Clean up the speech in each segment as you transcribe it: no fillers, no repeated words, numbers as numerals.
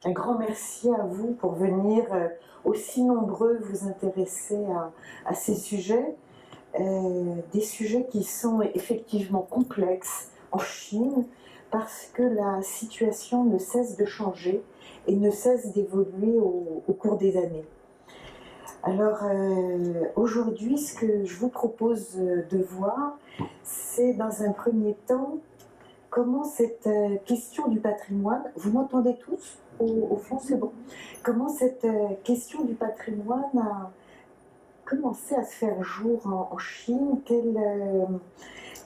Un grand merci à vous pour venir aussi nombreux vous intéresser à ces sujets, des sujets qui sont effectivement complexes en Chine parce que la situation ne cesse de changer et ne cesse d'évoluer au cours des années. Alors aujourd'hui, ce que je vous propose de voir, c'est dans un premier temps comment cette question du patrimoine, vous m'entendez tous au fond, c'est bon. Comment cette question du patrimoine a commencé à se faire jour en Chine,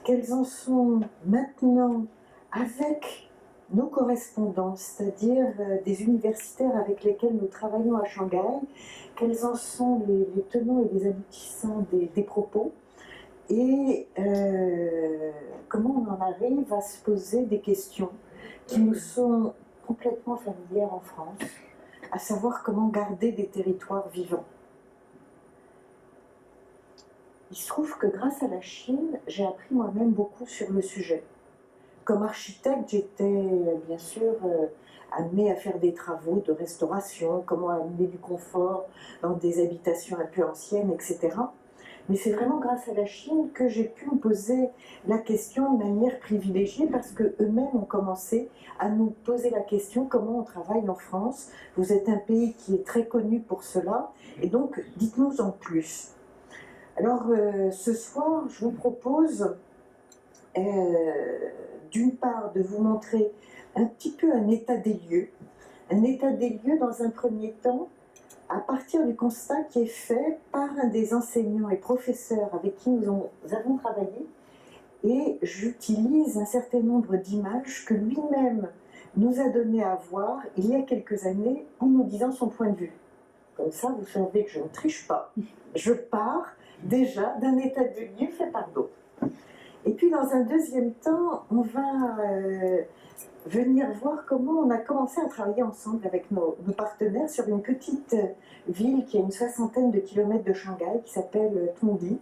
quelles en sont maintenant avec nos correspondants, c'est-à-dire des universitaires avec lesquels nous travaillons à Shanghai, quels en sont les tenants et les aboutissants des propos, et comment on en arrive à se poser des questions qui nous sont complètement familières en France, à savoir comment garder des territoires vivants. Il se trouve que grâce à la Chine, j'ai appris moi-même beaucoup sur le sujet. Comme architecte, j'étais bien sûr amenée à faire des travaux de restauration, comment amener du confort dans des habitations un peu anciennes, etc. Mais c'est vraiment grâce à la Chine que j'ai pu me poser la question de manière privilégiée parce qu'eux-mêmes ont commencé à nous poser la question comment on travaille en France. Vous êtes un pays qui est très connu pour cela, et donc dites-nous en plus. Alors ce soir, je vous propose d'une part de vous montrer un petit peu un état des lieux dans un premier temps, à partir du constat qui est fait par un des enseignants et professeurs avec qui nous avons travaillé, et j'utilise un certain nombre d'images que lui-même nous a donné à voir il y a quelques années en nous disant son point de vue. Comme ça, vous savez que je ne triche pas. Je pars déjà d'un état de lieu fait par d'autres. Et puis dans un deuxième temps, on va venir voir comment on a commencé à travailler ensemble avec nos partenaires sur une petite ville qui a une 60aine de kilomètres de Shanghai, qui s'appelle Tongli.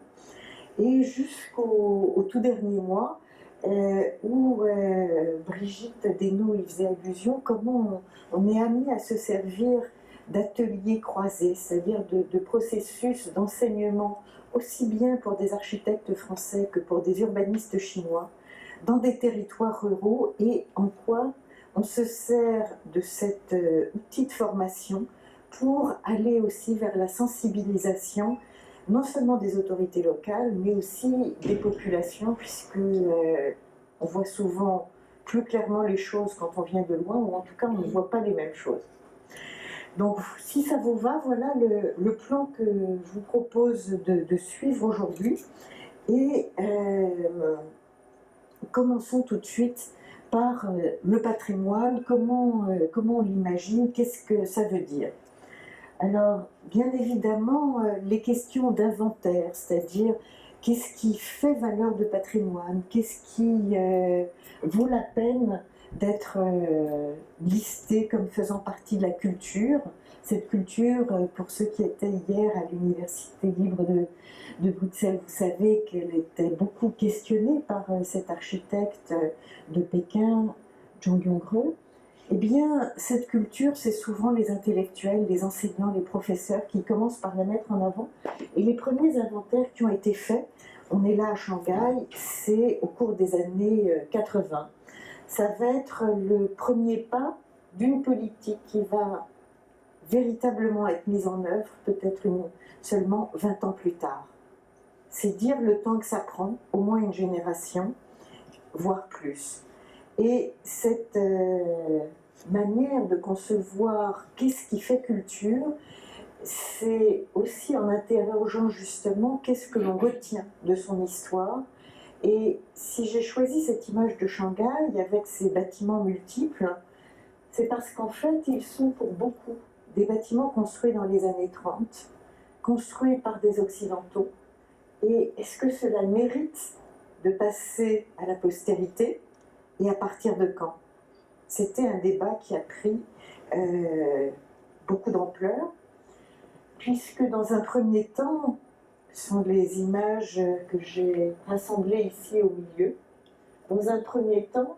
Et jusqu'au tout dernier mois, où Brigitte Desnaux y faisait allusion, comment on est amené à se servir d'ateliers croisés, c'est-à-dire de processus d'enseignement aussi bien pour des architectes français que pour des urbanistes chinois, dans des territoires ruraux, et en quoi on se sert de cet outil de formation pour aller aussi vers la sensibilisation non seulement des autorités locales, mais aussi des populations, puisque on voit souvent plus clairement les choses quand on vient de loin, ou en tout cas on ne voit pas les mêmes choses. Donc si ça vous va, voilà le plan que je vous propose de suivre aujourd'hui. Et commençons tout de suite par le patrimoine, comment on l'imagine, qu'est-ce que ça veut dire. Alors, bien évidemment, les questions d'inventaire, c'est-à-dire qu'est-ce qui fait valeur de patrimoine, qu'est-ce qui vaut la peine d'être listé comme faisant partie de la culture. Cette culture, pour ceux qui étaient hier à l'Université libre de Bruxelles, vous savez qu'elle était beaucoup questionnée par cet architecte de Pékin, Zhang Yongre. Eh bien, cette culture, c'est souvent les intellectuels, les enseignants, les professeurs qui commencent par la mettre en avant. Et les premiers inventaires qui ont été faits, on est là à Shanghai, c'est au cours des années 80. Ça va être le premier pas d'une politique qui va véritablement être mise en œuvre, peut-être seulement 20 ans plus tard. C'est dire le temps que ça prend, au moins une génération, voire plus. Et cette manière de concevoir qu'est-ce qui fait culture, c'est aussi en interrogeant justement qu'est-ce que l'on retient de son histoire. Et si j'ai choisi cette image de Shanghai avec ces bâtiments multiples, c'est parce qu'en fait ils sont pour beaucoup des bâtiments construits dans les années 30, construits par des Occidentaux. Et est-ce que cela mérite de passer à la postérité, et à partir de quand? C'était un débat qui a pris beaucoup d'ampleur, puisque dans un premier temps, ce sont les images que j'ai rassemblées ici au milieu. Dans un premier temps,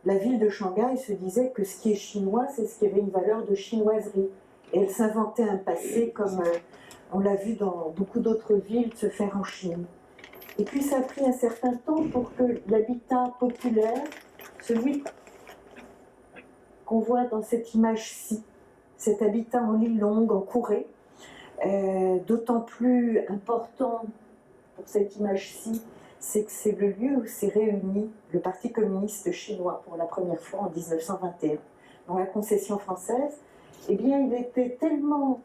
la ville de Shanghai se disait que ce qui est chinois, c'est ce qui avait une valeur de chinoiserie. Et elle s'inventait un passé comme on l'a vu dans beaucoup d'autres villes se faire en Chine. Et puis ça a pris un certain temps pour que l'habitat populaire, celui qu'on voit dans cette image-ci, cet habitat en ligne longue, en courée, d'autant plus important pour cette image-ci, c'est que c'est le lieu où s'est réuni le Parti communiste chinois pour la première fois en 1921. Dans la concession française, eh bien, il était tellement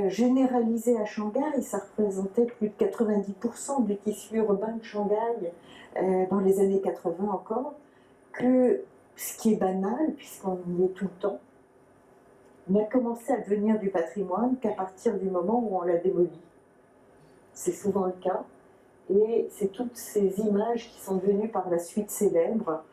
généralisé à Shanghai, ça représentait plus de 90% du tissu urbain de Shanghai dans les années 80 encore, que ce qui est banal, puisqu'on y est tout le temps, n'a commencé à devenir du patrimoine qu'à partir du moment où on l'a démoli. C'est souvent le cas. Et c'est toutes ces images qui sont devenues par la suite célèbres,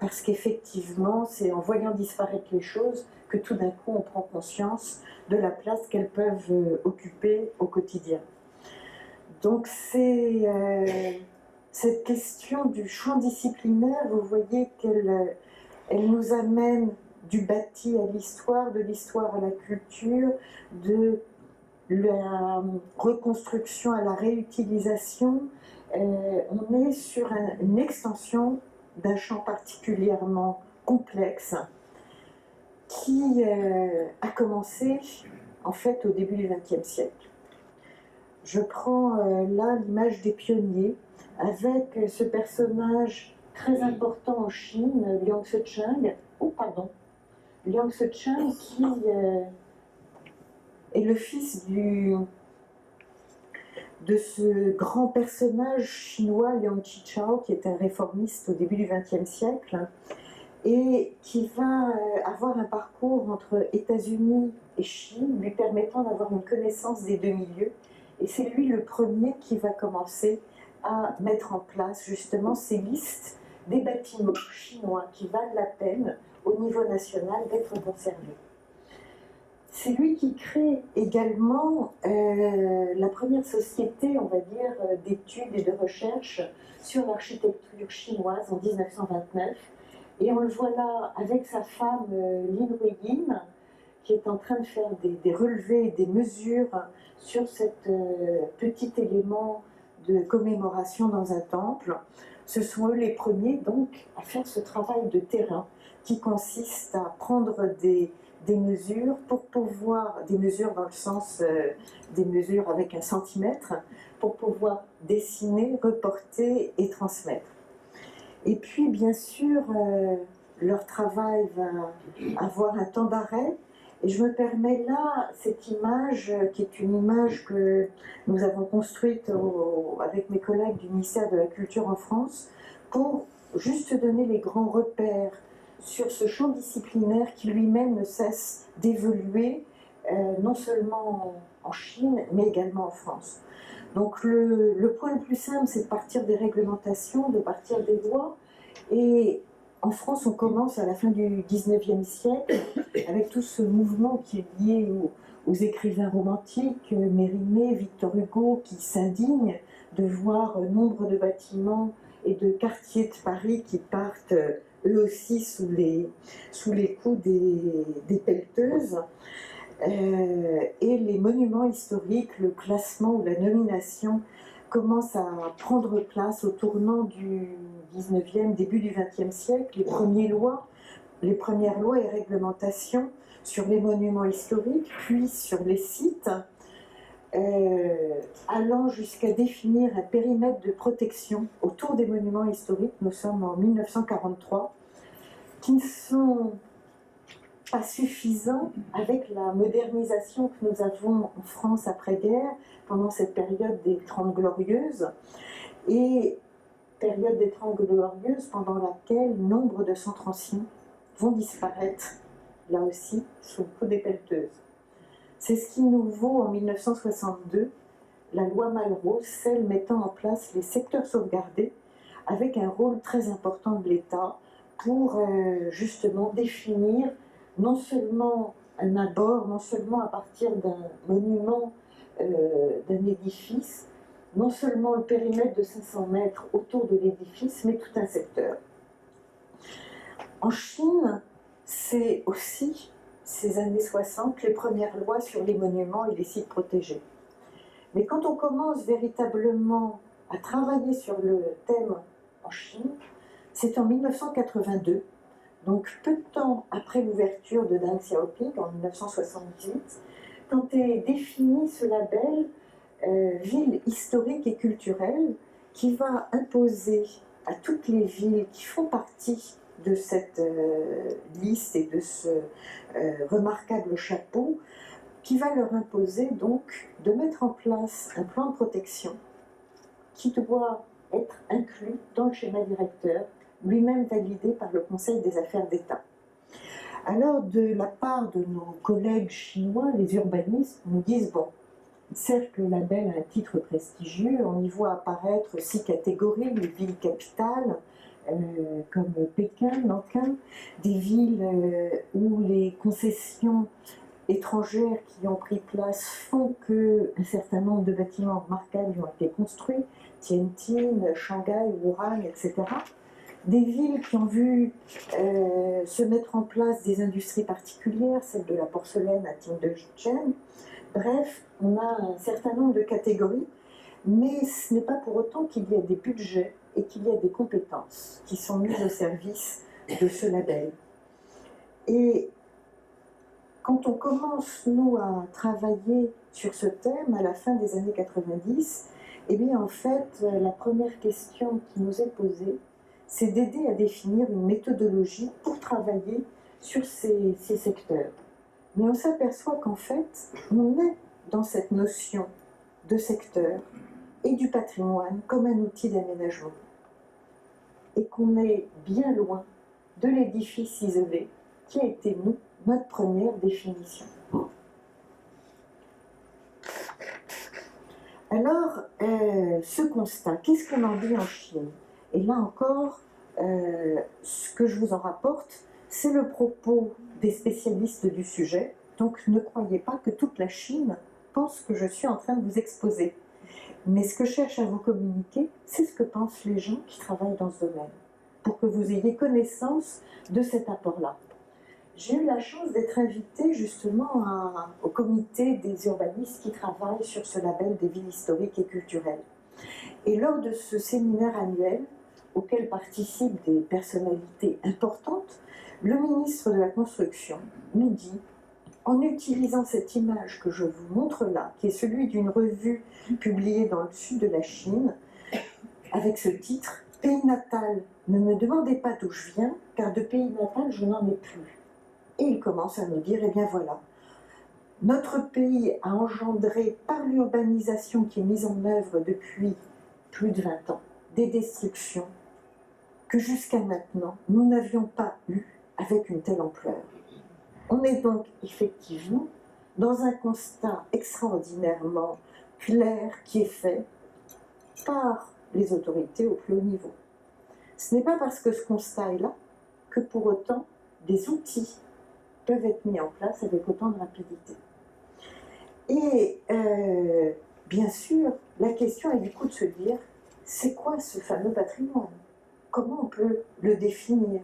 parce qu'effectivement, c'est en voyant disparaître les choses que tout d'un coup on prend conscience de la place qu'elles peuvent occuper au quotidien. Donc c'est cette question du champ disciplinaire, vous voyez qu'elle nous amène du bâti à l'histoire, de l'histoire à la culture, de la reconstruction à la réutilisation. On est sur une extension d'un champ particulièrement complexe qui a commencé en fait au début du XXe siècle. Je prends là l'image des pionniers avec ce personnage très important en Chine, Liang Shecheng, Liang Shecheng qui est le fils de ce grand personnage chinois, Liang Qichao, qui est un réformiste au début du XXe siècle, et qui va avoir un parcours entre États-Unis et Chine, lui permettant d'avoir une connaissance des deux milieux. Et c'est lui le premier qui va commencer à mettre en place justement ces listes des bâtiments chinois qui valent la peine au niveau national d'être conservés. C'est lui qui crée également la première société, on va dire, d'études et de recherche sur l'architecture chinoise en 1929. Et on le voit là avec sa femme Lin Huiyin, qui est en train de faire des relevés et des mesures sur cet petit élément de commémoration dans un temple. Ce sont eux les premiers donc à faire ce travail de terrain qui consiste à prendre des mesures pour pouvoir, des mesures dans le sens des mesures avec un centimètre, pour pouvoir dessiner, reporter et transmettre. Et puis bien sûr, leur travail va avoir un temps d'arrêt. Et je me permets là cette image, qui est une image que nous avons construite avec mes collègues du ministère de la Culture en France, pour juste donner les grands repères sur ce champ disciplinaire qui lui-même ne cesse d'évoluer, non seulement en Chine, mais également en France. Donc le point le plus simple, c'est de partir des réglementations, de partir des lois. Et en France, on commence à la fin du XIXe siècle avec tout ce mouvement qui est lié aux écrivains romantiques, Mérimée, Victor Hugo, qui s'indignent de voir nombre de bâtiments et de quartiers de Paris qui partent eux aussi sous les coups des pelleteuses. Et les monuments historiques, le classement ou la nomination commence à prendre place au tournant du 19e, début du 20e siècle. Les premières lois et réglementations sur les monuments historiques, puis sur les sites, allant jusqu'à définir un périmètre de protection autour des monuments historiques. Nous sommes en 1943, qui ne sont pas suffisants avec la modernisation que nous avons en France après-guerre, pendant cette période des Trente Glorieuses, et période des Trente Glorieuses pendant laquelle nombre de centres anciens vont disparaître, là aussi, sous le coup des pelleteuses. C'est ce qui nous vaut en 1962 la loi Malraux, celle mettant en place les secteurs sauvegardés, avec un rôle très important de l'État pour justement définir non seulement un abord, non seulement à partir d'un monument, d'un édifice, non seulement le périmètre de 500 mètres autour de l'édifice, mais tout un secteur. En Chine, c'est aussi, ces années 60, les premières lois sur les monuments et les sites protégés. Mais quand on commence véritablement à travailler sur le thème en Chine, c'est en 1982, donc peu de temps après l'ouverture de Deng Xiaoping en 1978, quand est défini ce label ville historique et culturelle qui va imposer à toutes les villes qui font partie de cette liste et de ce remarquable chapeau, qui va leur imposer donc de mettre en place un plan de protection qui doit être inclus dans le schéma directeur, lui-même validé par le Conseil des affaires d'État. Alors, de la part de nos collègues chinois, les urbanistes nous disent, bon, certes, le label a un titre prestigieux, on y voit apparaître 6 catégories, les villes capitales, comme Pékin, Nankin, des villes où les concessions étrangères qui ont pris place font qu'un certain nombre de bâtiments remarquables ont été construits, Tianjin, Shanghai, Wuhan, etc. Des villes qui ont vu se mettre en place des industries particulières, celle de la porcelaine à Tianjin. Bref, on a un certain nombre de catégories, mais ce n'est pas pour autant qu'il y a des budgets et qu'il y a des compétences qui sont mises au service de ce label. Et quand on commence, nous, à travailler sur ce thème à la fin des années 90, eh bien, en fait, la première question qui nous est posée, c'est d'aider à définir une méthodologie pour travailler sur ces secteurs. Mais on s'aperçoit qu'en fait, on est dans cette notion de secteur et du patrimoine comme un outil d'aménagement. Et qu'on est bien loin de l'édifice isolé qui a été, nous, notre première définition. Alors, ce constat, qu'est-ce qu'on en dit en Chine? Et là encore, ce que je vous en rapporte, c'est le propos des spécialistes du sujet. Donc ne croyez pas que toute la Chine pense que je suis en train de vous exposer. Mais ce que je cherche à vous communiquer, c'est ce que pensent les gens qui travaillent dans ce domaine, pour que vous ayez connaissance de cet apport-là. J'ai eu la chance d'être invitée justement au comité des urbanistes qui travaillent sur ce label des villes historiques et culturelles. Et lors de ce séminaire annuel, auquel participent des personnalités importantes, le ministre de la Construction nous dit, en utilisant cette image que je vous montre là, qui est celui d'une revue publiée dans le sud de la Chine, avec ce titre « Pays natal, ne me demandez pas d'où je viens, car de pays natal, je n'en ai plus ». Et il commence à nous dire, eh bien voilà, notre pays a engendré par l'urbanisation qui est mise en œuvre depuis plus de 20 ans, des destructions que jusqu'à maintenant, nous n'avions pas eu avec une telle ampleur. On est donc effectivement dans un constat extraordinairement clair qui est fait par les autorités au plus haut niveau. Ce n'est pas parce que ce constat est là que pour autant des outils peuvent être mis en place avec autant de rapidité. Et bien sûr, la question est du coup de se dire, c'est quoi ce fameux patrimoine? Comment on peut le définir?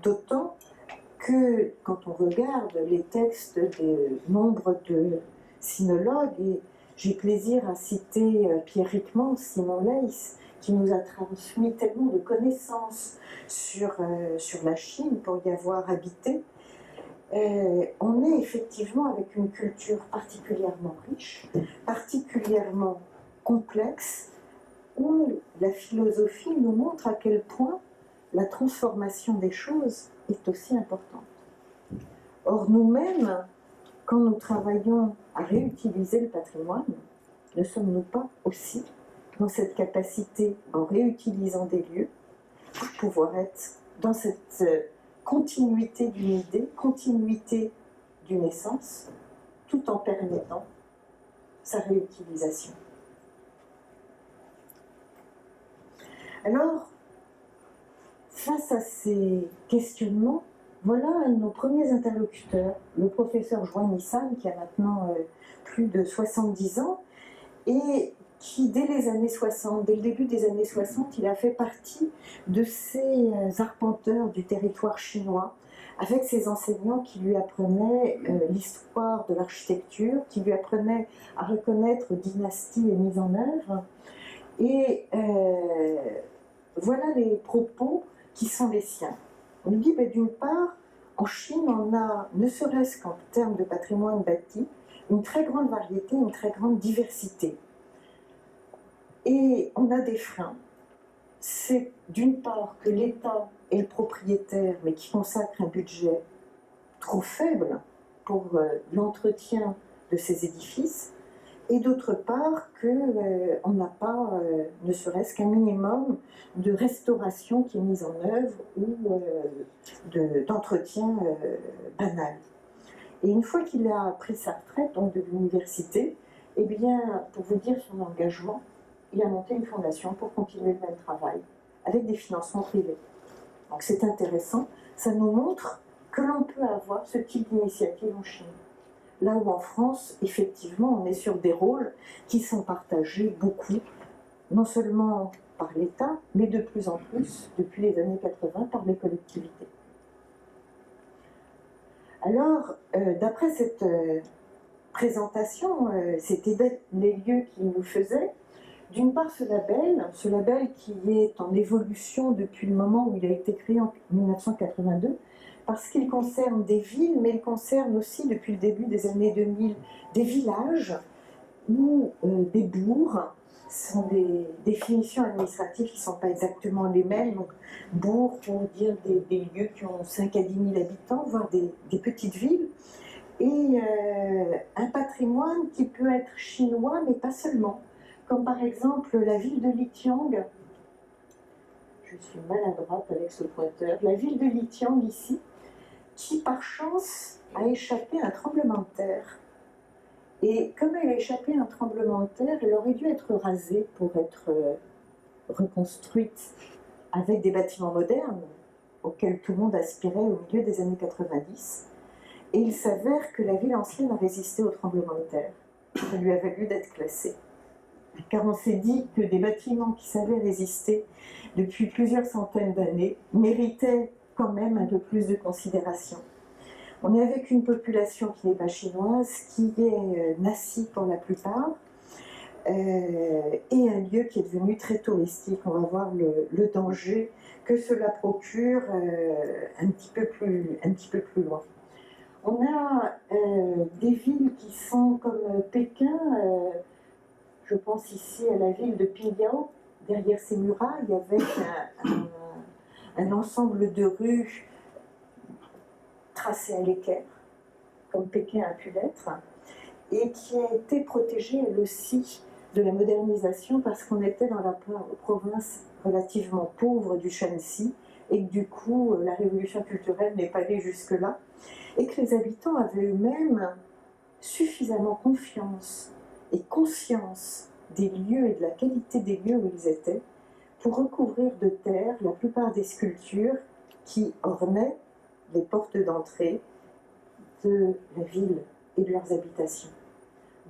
D'autant que quand on regarde les textes de nombre de sinologues, et j'ai plaisir à citer Pierre Rickman, Simon Leys, qui nous a transmis tellement de connaissances sur la Chine pour y avoir habité, on est effectivement avec une culture particulièrement riche, particulièrement complexe, où la philosophie nous montre à quel point la transformation des choses est aussi importante. Or, nous-mêmes, quand nous travaillons à réutiliser le patrimoine, ne sommes-nous pas aussi dans cette capacité, en réutilisant des lieux, pour pouvoir être dans cette continuité d'une idée, continuité d'une essence, tout en permettant sa réutilisation. Alors, face à ces questionnements, voilà un de nos premiers interlocuteurs, le professeur Zhuang Yisan, qui a maintenant plus de 70 ans, et qui, dès les années 60, dès le début des années 60, il a fait partie de ces arpenteurs du territoire chinois, avec ses enseignants qui lui apprenaient l'histoire de l'architecture, qui lui apprenaient à reconnaître dynasties et mises en œuvre. Et voilà les propos qui sont les siens. On nous dit, d'une part, en Chine, on a, ne serait-ce qu'en termes de patrimoine bâti, une très grande variété, une très grande diversité. Et on a des freins. C'est d'une part que l'État est le propriétaire, mais qui consacre un budget trop faible pour l'entretien de ces édifices, et d'autre part qu'on n'a pas, ne serait-ce qu'un minimum de restauration qui est mise en œuvre ou d'entretien banal. Et une fois qu'il a pris sa retraite donc de l'université, eh bien, pour vous dire son engagement, il a monté une fondation pour continuer le même travail, avec des financements privés. Donc c'est intéressant, ça nous montre que l'on peut avoir ce type d'initiative en Chine. Là où en France, effectivement, on est sur des rôles qui sont partagés beaucoup, non seulement par l'État, mais de plus en plus, depuis les années 80, par les collectivités. Alors, d'après cette présentation, c'était les lieux qu'il nous faisait. D'une part, ce label qui est en évolution depuis le moment où il a été créé en 1982, parce qu'il concerne des villes, mais il concerne aussi, depuis le début des années 2000, des villages ou des bourgs. Ce sont des définitions administratives qui ne sont pas exactement les mêmes. Donc, bourg pour dire des lieux qui ont 5 à 10 000 habitants, voire des petites villes. Et un patrimoine qui peut être chinois, mais pas seulement. Comme par exemple la ville de Lijiang. Je suis maladroite avec ce pointeur. La ville de Lijiang ici, qui par chance a échappé à un tremblement de terre. Et comme elle a échappé à un tremblement de terre, elle aurait dû être rasée pour être reconstruite avec des bâtiments modernes auxquels tout le monde aspirait au milieu des années 90. Et il s'avère que la ville ancienne a résisté au tremblement de terre. Ça lui a valu d'être classée. Car on s'est dit que des bâtiments qui savaient résister depuis plusieurs centaines d'années méritaient quand même un peu plus de considération. On est avec une population qui n'est pas chinoise, qui est nazie pour la plupart, et un lieu qui est devenu très touristique. On va voir le danger que cela procure un petit peu plus loin. On a des villes qui sont comme Pékin, je pense ici à la ville de Pingyao, derrière ces murailles, avec un ensemble de rues tracées à l'équerre, comme Pékin a pu l'être, et qui a été protégée elle aussi de la modernisation parce qu'on était dans la province relativement pauvre du Shanxi, et que du coup la révolution culturelle n'est pas allée jusque-là, et que les habitants avaient eux-mêmes suffisamment confiance et conscience des lieux et de la qualité des lieux où ils étaient pour recouvrir de terre la plupart des sculptures qui ornaient les portes d'entrée de la ville et de leurs habitations.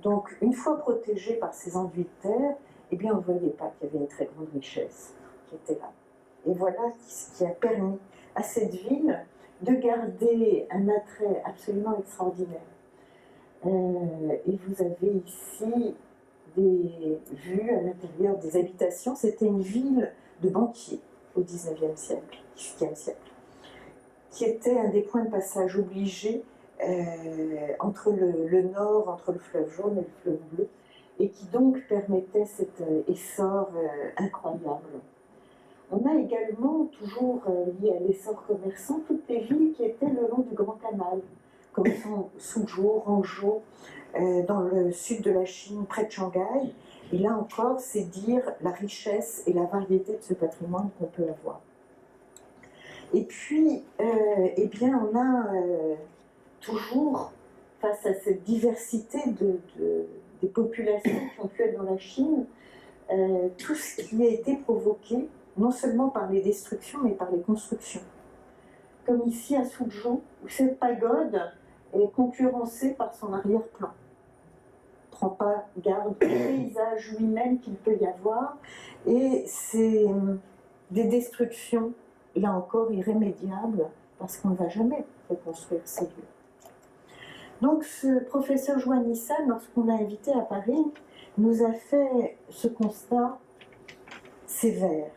Donc, une fois protégés par ces enduits de terre, eh bien, on ne voyait pas qu'il y avait une très grande richesse qui était là. Et voilà ce qui a permis à cette ville de garder un attrait absolument extraordinaire. Et vous avez ici des vues à l'intérieur des habitations. C'était une ville de banquiers au XIXe siècle, qui était un des points de passage obligés entre le nord, entre le fleuve jaune et le fleuve bleu, et qui donc permettait cet essor incroyable. On a également, toujours lié à l'essor commerçant, toutes les villes qui étaient le long du Grand Canal, comme sont Suzhou, Hangzhou, dans le sud de la Chine, près de Shanghai. Et là encore, c'est dire la richesse et la variété de ce patrimoine qu'on peut avoir. Et puis, eh bien, on a toujours, face à cette diversité des populations qui ont pu être dans la Chine, tout ce qui a été provoqué, non seulement par les destructions, mais par les constructions. Comme ici à Suzhou, où cette pagode est concurrencée par son arrière-plan. prend pas garde au paysage lui-même qu'il peut y avoir, et c'est des destructions, là encore, irrémédiables, parce qu'on ne va jamais reconstruire ces lieux. Donc ce professeur Joannissan, lorsqu'on l'a invité à Paris, nous a fait ce constat sévère.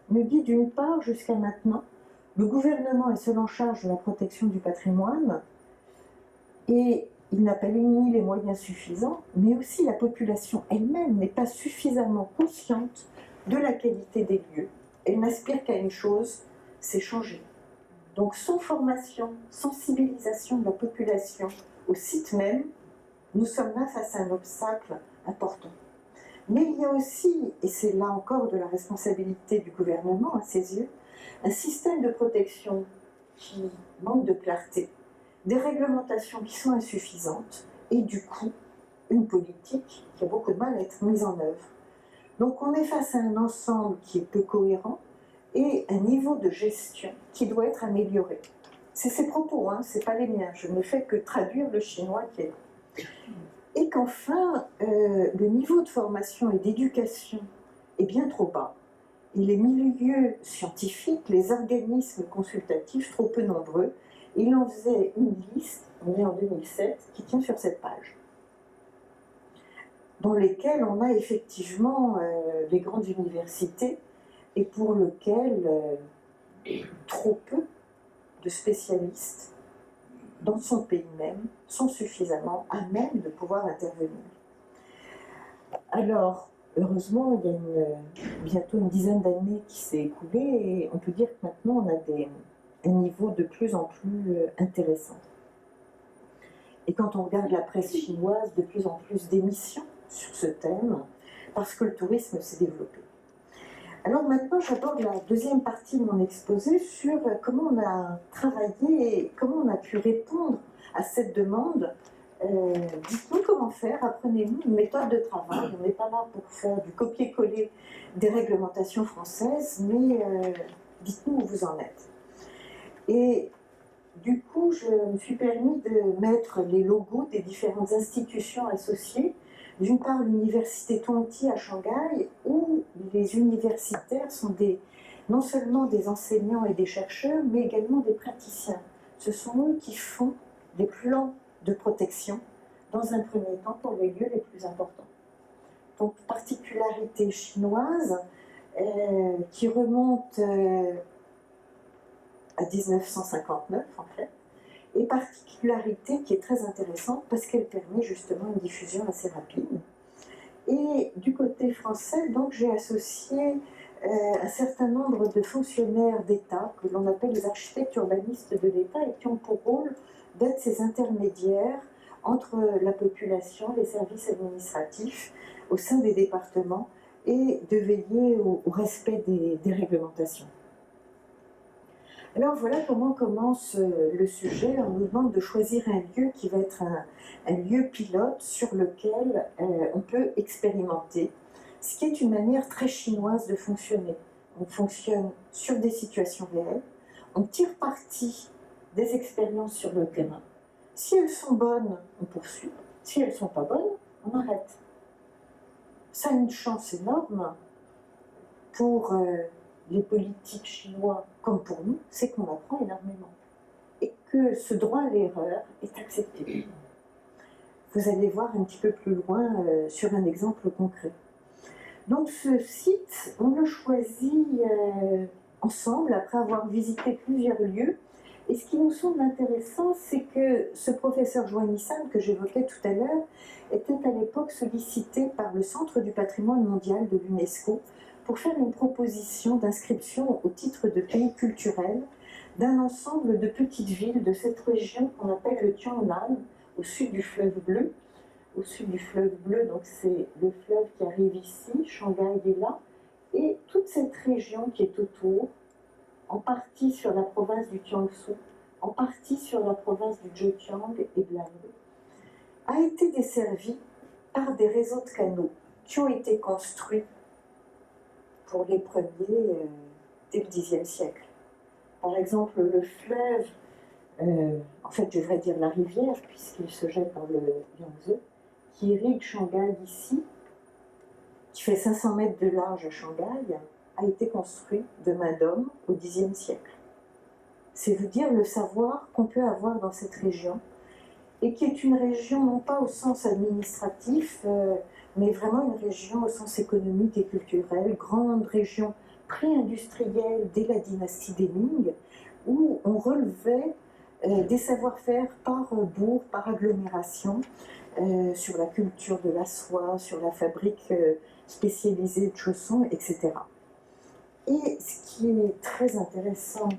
Il nous dit d'une part, jusqu'à maintenant, le gouvernement est seul en charge de la protection du patrimoine et il n'a pas ni les moyens suffisants, mais aussi la population elle-même n'est pas suffisamment consciente de la qualité des lieux. Elle n'aspire qu'à une chose, c'est changer. Donc sans formation, sensibilisation de la population au site même, nous sommes là face à un obstacle important. Mais il y a aussi, et c'est là encore de la responsabilité du gouvernement à ses yeux, un système de protection qui manque de clarté, des réglementations qui sont insuffisantes, et du coup, une politique qui a beaucoup de mal à être mise en œuvre. Donc on est face à un ensemble qui est peu cohérent et un niveau de gestion qui doit être amélioré. C'est ses propos, hein, c'est pas les miens, je ne fais que traduire le chinois qui est là. Et qu'enfin, le niveau de formation et d'éducation est bien trop bas. Et les milieux scientifiques, les organismes consultatifs trop peu nombreux. Il en faisait une liste, on est en 2007, qui tient sur cette page, dans lesquelles on a effectivement les grandes universités et pour lesquelles trop peu de spécialistes dans son pays même sont suffisamment à même de pouvoir intervenir. Alors, heureusement, il y a bientôt une dizaine d'années qui s'est écoulée et on peut dire que maintenant on a un niveau de plus en plus intéressant. Et quand on regarde la presse chinoise, de plus en plus d'émissions sur ce thème, parce que le tourisme s'est développé. Alors maintenant, j'aborde la deuxième partie de mon exposé sur comment on a travaillé et comment on a pu répondre à cette demande. Dites-nous comment faire, apprenez-nous une méthode de travail. On n'est pas là pour faire du copier-coller des réglementations françaises, mais dites-nous où vous en êtes. Et du coup, je me suis permis de mettre les logos des différentes institutions associées. D'une part, l'université Tongji à Shanghai, où les universitaires sont non seulement des enseignants et des chercheurs, mais également des praticiens. Ce sont eux qui font les plans de protection, dans un premier temps, pour les lieux les plus importants. Donc, particularité chinoise qui remonte à 1959, en fait, et particularité qui est très intéressante parce qu'elle permet justement une diffusion assez rapide. Et du côté français, donc, j'ai associé un certain nombre de fonctionnaires d'État que l'on appelle les architectes urbanistes de l'État et qui ont pour rôle d'être ces intermédiaires entre la population, les services administratifs au sein des départements et de veiller au respect des réglementations. Alors voilà comment commence le sujet. On nous demande de choisir un lieu qui va être un lieu pilote sur lequel on peut expérimenter, ce qui est une manière très chinoise de fonctionner. On fonctionne sur des situations réelles, on tire parti des expériences sur le terrain. Si elles sont bonnes, on poursuit. Si elles ne sont pas bonnes, on arrête. Ça a une chance énorme pour les politiques chinois comme pour nous, c'est qu'on apprend énormément et que ce droit à l'erreur est accepté. Vous allez voir un petit peu plus loin sur un exemple concret. Donc ce site, on le choisit ensemble après avoir visité plusieurs lieux. Et ce qui nous semble intéressant, c'est que ce professeur Joannissan, que j'évoquais tout à l'heure, était à l'époque sollicité par le Centre du patrimoine mondial de l'UNESCO pour faire une proposition d'inscription au titre de pays culturel d'un ensemble de petites villes de cette région qu'on appelle le Tiangnan, au sud du fleuve Bleu. Au sud du fleuve Bleu, donc c'est le fleuve qui arrive ici, Shanghai est là, et toute cette région qui est autour, en partie sur la province du Jiangsu, en partie sur la province du Zhejiang et Blandu, a été desservie par des réseaux de canaux qui ont été construits pour les premiers dès le Xe siècle. Par exemple, le fleuve, en fait je devrais dire la rivière, puisqu'il se jette dans le Yangtze, qui irrigue Shanghai ici, qui fait 500 mètres de large à Shanghai, a été construit de main d'homme au Xe siècle. C'est vous dire le savoir qu'on peut avoir dans cette région, et qui est une région non pas au sens administratif, mais vraiment une région au sens économique et culturel, grande région pré-industrielle dès la dynastie des Ming, où on relevait des savoir-faire par bourg, par agglomération, sur la culture de la soie, sur la fabrique spécialisée de chaussons, etc. Et ce qui est très intéressant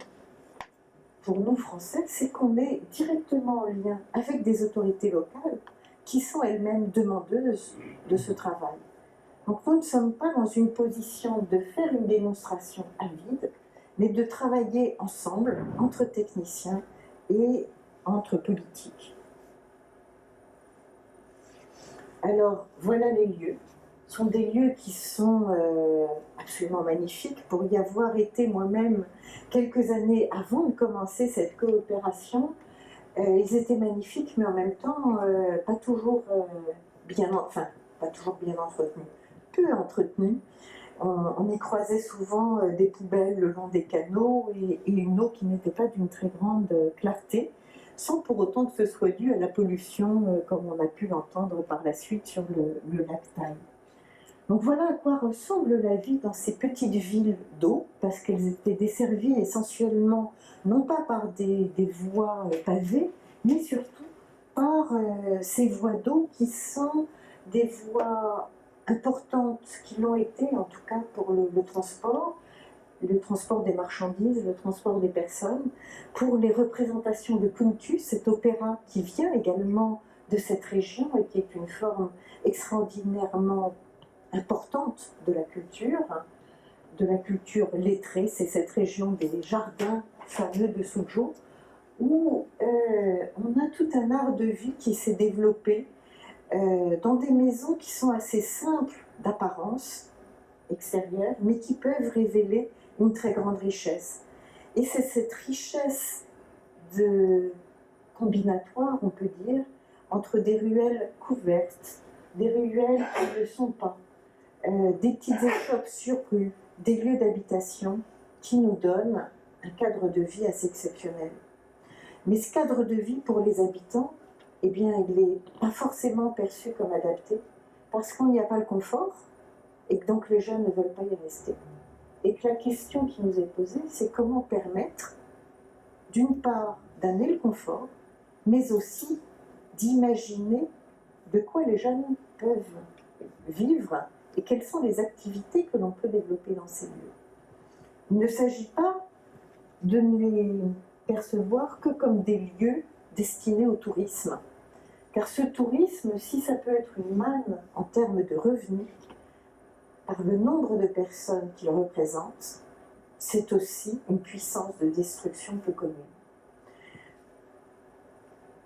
pour nous Français, c'est qu'on est directement en lien avec des autorités locales qui sont elles-mêmes demandeuses de ce travail. Donc nous ne sommes pas dans une position de faire une démonstration avide, mais de travailler ensemble, entre techniciens et entre politiques. Alors voilà les lieux. Ce sont des lieux qui sont absolument magnifiques. Pour y avoir été moi-même quelques années avant de commencer cette coopération, ils étaient magnifiques, mais en même temps pas toujours bien entretenus, peu entretenus. On y croisait souvent des poubelles le long des canaux et une eau qui n'était pas d'une très grande clarté, sans pour autant que ce soit dû à la pollution, comme on a pu l'entendre par la suite sur le lac Tai. Donc voilà à quoi ressemble la vie dans ces petites villes d'eau, parce qu'elles étaient desservies essentiellement, non pas par des voies pavées, mais surtout par ces voies d'eau qui sont des voies importantes, qui l'ont été en tout cas pour le transport des marchandises, le transport des personnes, pour les représentations de Kuntu, cet opéra qui vient également de cette région et qui est une forme extraordinairement importante de la culture lettrée. C'est cette région des jardins fameux de Suzhou, où on a tout un art de vie qui s'est développé dans des maisons qui sont assez simples d'apparence extérieure, mais qui peuvent révéler une très grande richesse. Et c'est cette richesse combinatoire, on peut dire, entre des ruelles couvertes, des ruelles qui ne le sont pas, des petites échoppes sur rue, des lieux d'habitation qui nous donnent un cadre de vie assez exceptionnel. Mais ce cadre de vie pour les habitants, eh bien, il n'est pas forcément perçu comme adapté, parce qu'il n'y a pas le confort, et que donc les jeunes ne veulent pas y rester. Et que la question qui nous est posée, c'est comment permettre, d'une part, d'amener le confort, mais aussi d'imaginer de quoi les jeunes peuvent vivre et quelles sont les activités que l'on peut développer dans ces lieux. Il ne s'agit pas de ne les percevoir que comme des lieux destinés au tourisme. Car ce tourisme, si ça peut être une manne en termes de revenus, par le nombre de personnes qu'il représente, c'est aussi une puissance de destruction peu commune.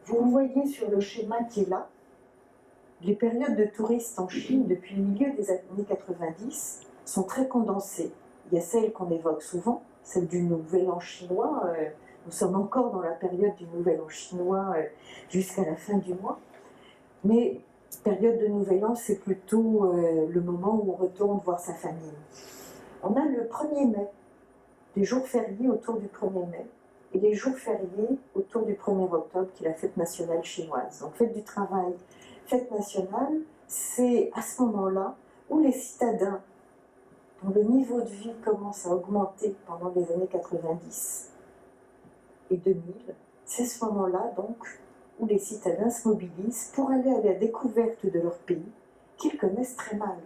Vous le voyez sur le schéma qui est là, les périodes de touristes en Chine depuis le milieu des années 90 sont très condensées. Il y a celle qu'on évoque souvent, celle du Nouvel An chinois. Nous sommes encore dans la période du Nouvel An chinois jusqu'à la fin du mois. Mais période de Nouvel An, c'est plutôt le moment où on retourne voir sa famille. On a le 1er mai, les jours fériés autour du 1er mai, et les jours fériés autour du 1er octobre, qui est la fête nationale chinoise. Donc fête du travail, fête nationale, c'est à ce moment-là où les citadins, dont le niveau de vie commence à augmenter pendant les années 90 et 2000, c'est ce moment-là donc où les citadins se mobilisent pour aller à la découverte de leur pays, qu'ils connaissent très mal.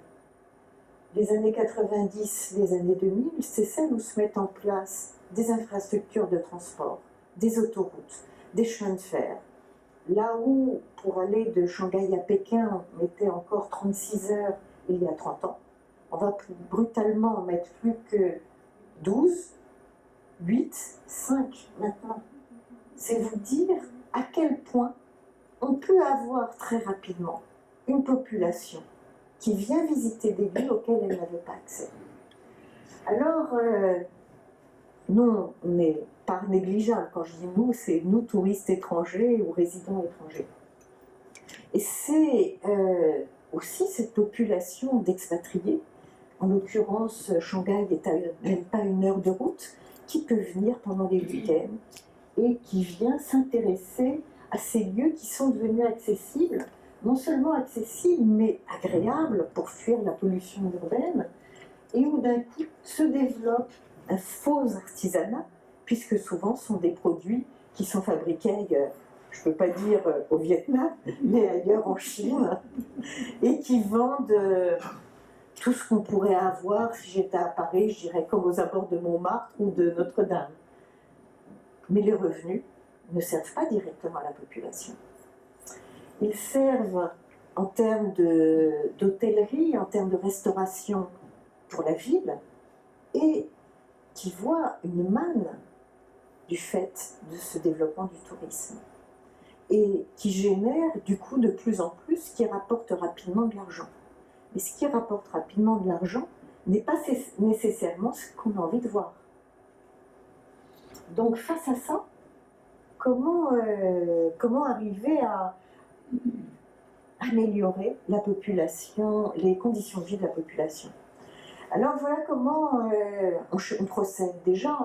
Les années 90, les années 2000, c'est celles où se mettent en place des infrastructures de transport, des autoroutes, des chemins de fer. Là où, pour aller de Shanghai à Pékin, on mettait encore 36 heures il y a 30 ans, on va brutalement en mettre plus que 12, 8, 5 maintenant. C'est vous dire à quel point on peut avoir très rapidement une population qui vient visiter des lieux auxquels elle n'avait pas accès. Alors, nous, on n'est pas négligeable. Quand je dis nous, c'est nous, touristes étrangers ou résidents étrangers. Et c'est aussi cette population d'expatriés, en l'occurrence Shanghai est à même pas 1 heure de route, qui peut venir pendant les week-ends et qui vient s'intéresser à ces lieux qui sont devenus accessibles, non seulement accessibles, mais agréables pour fuir la pollution urbaine, et où d'un coup se développe un faux artisanat, puisque souvent ce sont des produits qui sont fabriqués ailleurs. Je ne peux pas dire au Vietnam, mais ailleurs en Chine, et qui vendent tout ce qu'on pourrait avoir si j'étais à Paris, je dirais comme aux abords de Montmartre ou de Notre-Dame. Mais les revenus ne servent pas directement à la population. Ils servent en termes d'hôtellerie, en termes de restauration pour la ville, et qui voient une manne du fait de ce développement du tourisme, et qui génère du coup de plus en plus, qui rapporte rapidement de l'argent. Mais ce qui rapporte rapidement de l'argent n'est pas nécessairement ce qu'on a envie de voir. Donc face à ça, comment arriver à améliorer la population, les conditions de vie de la population? Alors voilà comment on procède. Déjà,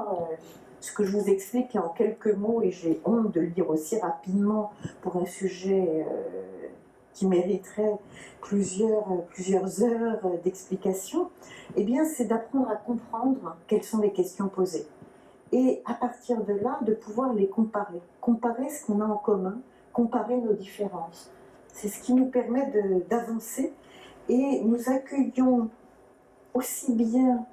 ce que je vous explique en quelques mots, et j'ai honte de le dire aussi rapidement pour un sujet qui mériterait plusieurs heures d'explication, eh bien c'est d'apprendre à comprendre quelles sont les questions posées. Et à partir de là, de pouvoir les comparer. Comparer ce qu'on a en commun, comparer nos différences. C'est ce qui nous permet d'avancer, et nous accueillons aussi bien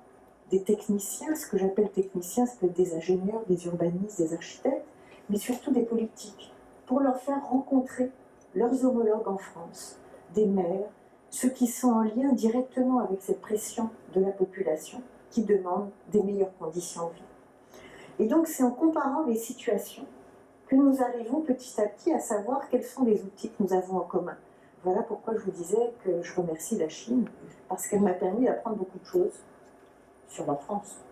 des techniciens, ce que j'appelle techniciens, ça peut être des ingénieurs, des urbanistes, des architectes, mais surtout des politiques, pour leur faire rencontrer leurs homologues en France, des maires, ceux qui sont en lien directement avec cette pression de la population qui demande des meilleures conditions de vie. Et donc c'est en comparant les situations que nous arrivons petit à petit à savoir quels sont les outils que nous avons en commun. Voilà pourquoi je vous disais que je remercie la Chine, parce qu'elle m'a permis d'apprendre beaucoup de choses sur la France,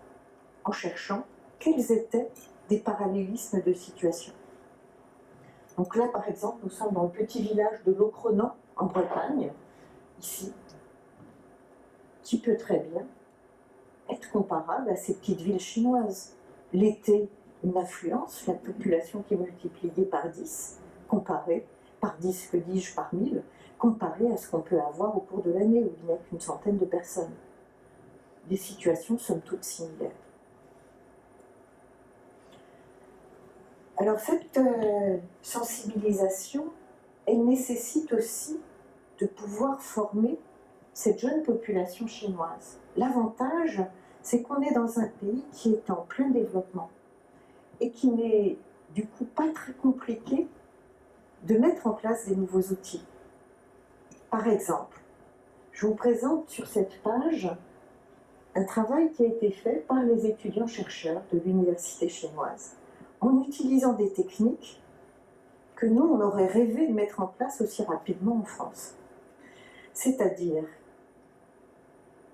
en cherchant quels étaient des parallélismes de situations. Donc là, par exemple, nous sommes dans le petit village de Locronan, en Bretagne, ici, qui peut très bien être comparable à ces petites villes chinoises. L'été, une affluence, la population qui est multipliée par 10, comparée, par 10, que dis-je, par 1000, comparée à ce qu'on peut avoir au cours de l'année, où il n'y a qu'une centaine de personnes. Des situations somme toute similaires. Alors cette sensibilisation, elle nécessite aussi de pouvoir former cette jeune population chinoise. L'avantage, c'est qu'on est dans un pays qui est en plein développement et qui n'est du coup pas très compliqué de mettre en place des nouveaux outils. Par exemple, je vous présente sur cette page un travail qui a été fait par les étudiants-chercheurs de l'université chinoise, en utilisant des techniques que nous, on aurait rêvé de mettre en place aussi rapidement en France. C'est-à-dire,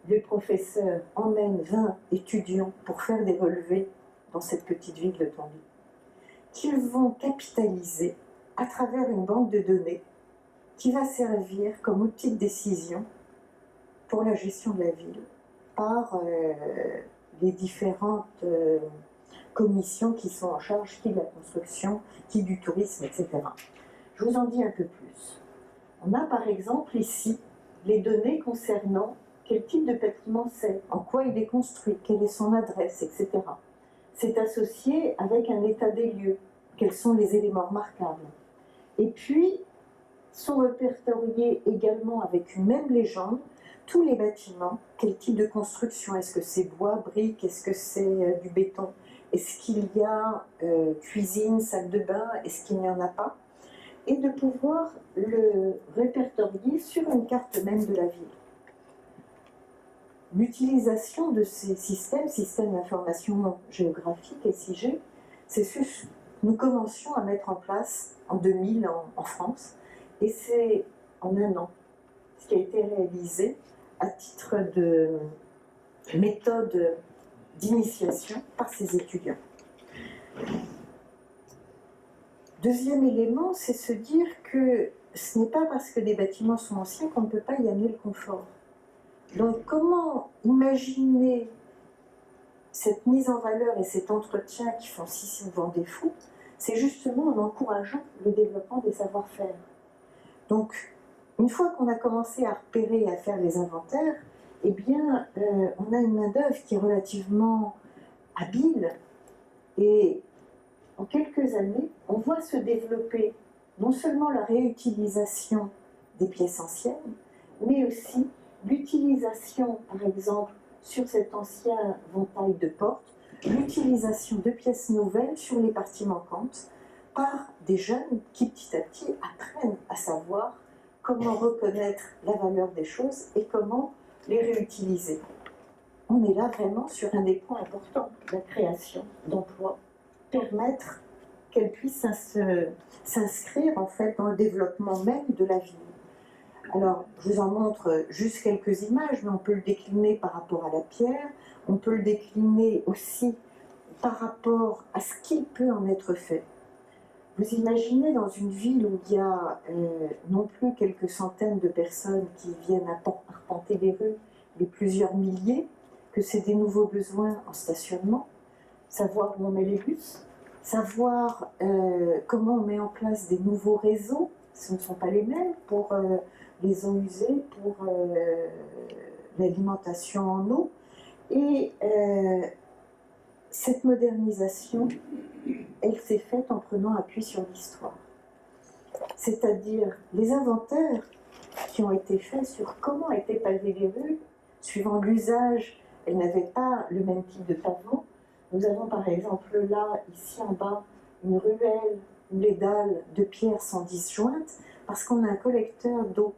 les professeurs emmènent 20 étudiants pour faire des relevés dans cette petite ville de Tanguy, qu'ils vont capitaliser à travers une banque de données qui va servir comme outil de décision pour la gestion de la ville par les différentes commissions qui sont en charge, qui de la construction, qui du tourisme, etc. Je vous en dis un peu plus. On a par exemple ici les données concernant quel type de bâtiment c'est, en quoi il est construit, quelle est son adresse, etc. C'est associé avec un état des lieux, quels sont les éléments remarquables. Et puis, sont répertoriés également avec une même légende tous les bâtiments, quel type de construction, est-ce que c'est bois, briques, est-ce que c'est du béton, est-ce qu'il y a cuisine, salle de bain, est-ce qu'il n'y en a pas, et de pouvoir le répertorier sur une carte même de la ville. L'utilisation de ces systèmes d'information géographique, SIG, c'est ce que nous commencions à mettre en place en 2000 en France, et c'est en un an ce qui a été réalisé à titre de méthode d'initiation par ces étudiants. Deuxième élément, c'est se dire que ce n'est pas parce que des bâtiments sont anciens qu'on ne peut pas y amener le confort. Donc comment imaginer cette mise en valeur et cet entretien qui font si souvent défaut, c'est justement en encourageant le développement des savoir-faire. Donc, une fois qu'on a commencé à repérer et à faire les inventaires, eh bien, on a une main-d'œuvre qui est relativement habile et en quelques années, on voit se développer non seulement la réutilisation des pièces anciennes, mais aussi l'utilisation, par exemple, sur cet ancien ventail de porte, l'utilisation de pièces nouvelles sur les parties manquantes par des jeunes qui petit à petit apprennent à savoir comment reconnaître la valeur des choses et comment les réutiliser. On est là vraiment sur un des points importants, la création d'emplois, permettre qu'elle puisse s'inscrire en fait dans le développement même de la ville. Alors, je vous en montre juste quelques images, mais on peut le décliner par rapport à la pierre, on peut le décliner aussi par rapport à ce qu'il peut en être fait. Vous imaginez dans une ville où il y a non plus quelques centaines de personnes qui viennent arpenter les rues, mais plusieurs milliers, que c'est des nouveaux besoins en stationnement, savoir où on met les bus, savoir comment on met en place des nouveaux réseaux, ce ne sont pas les mêmes pour les eaux usées, pour l'alimentation en eau. Et cette modernisation, elle s'est faite en prenant appui sur l'histoire. C'est-à-dire les inventaires qui ont été faits sur comment étaient pavées les rues, suivant l'usage, elles n'avaient pas le même type de pavement. Nous avons par exemple là, ici en bas, une ruelle où les dalles de pierre sont disjointes parce qu'on a un collecteur d'eau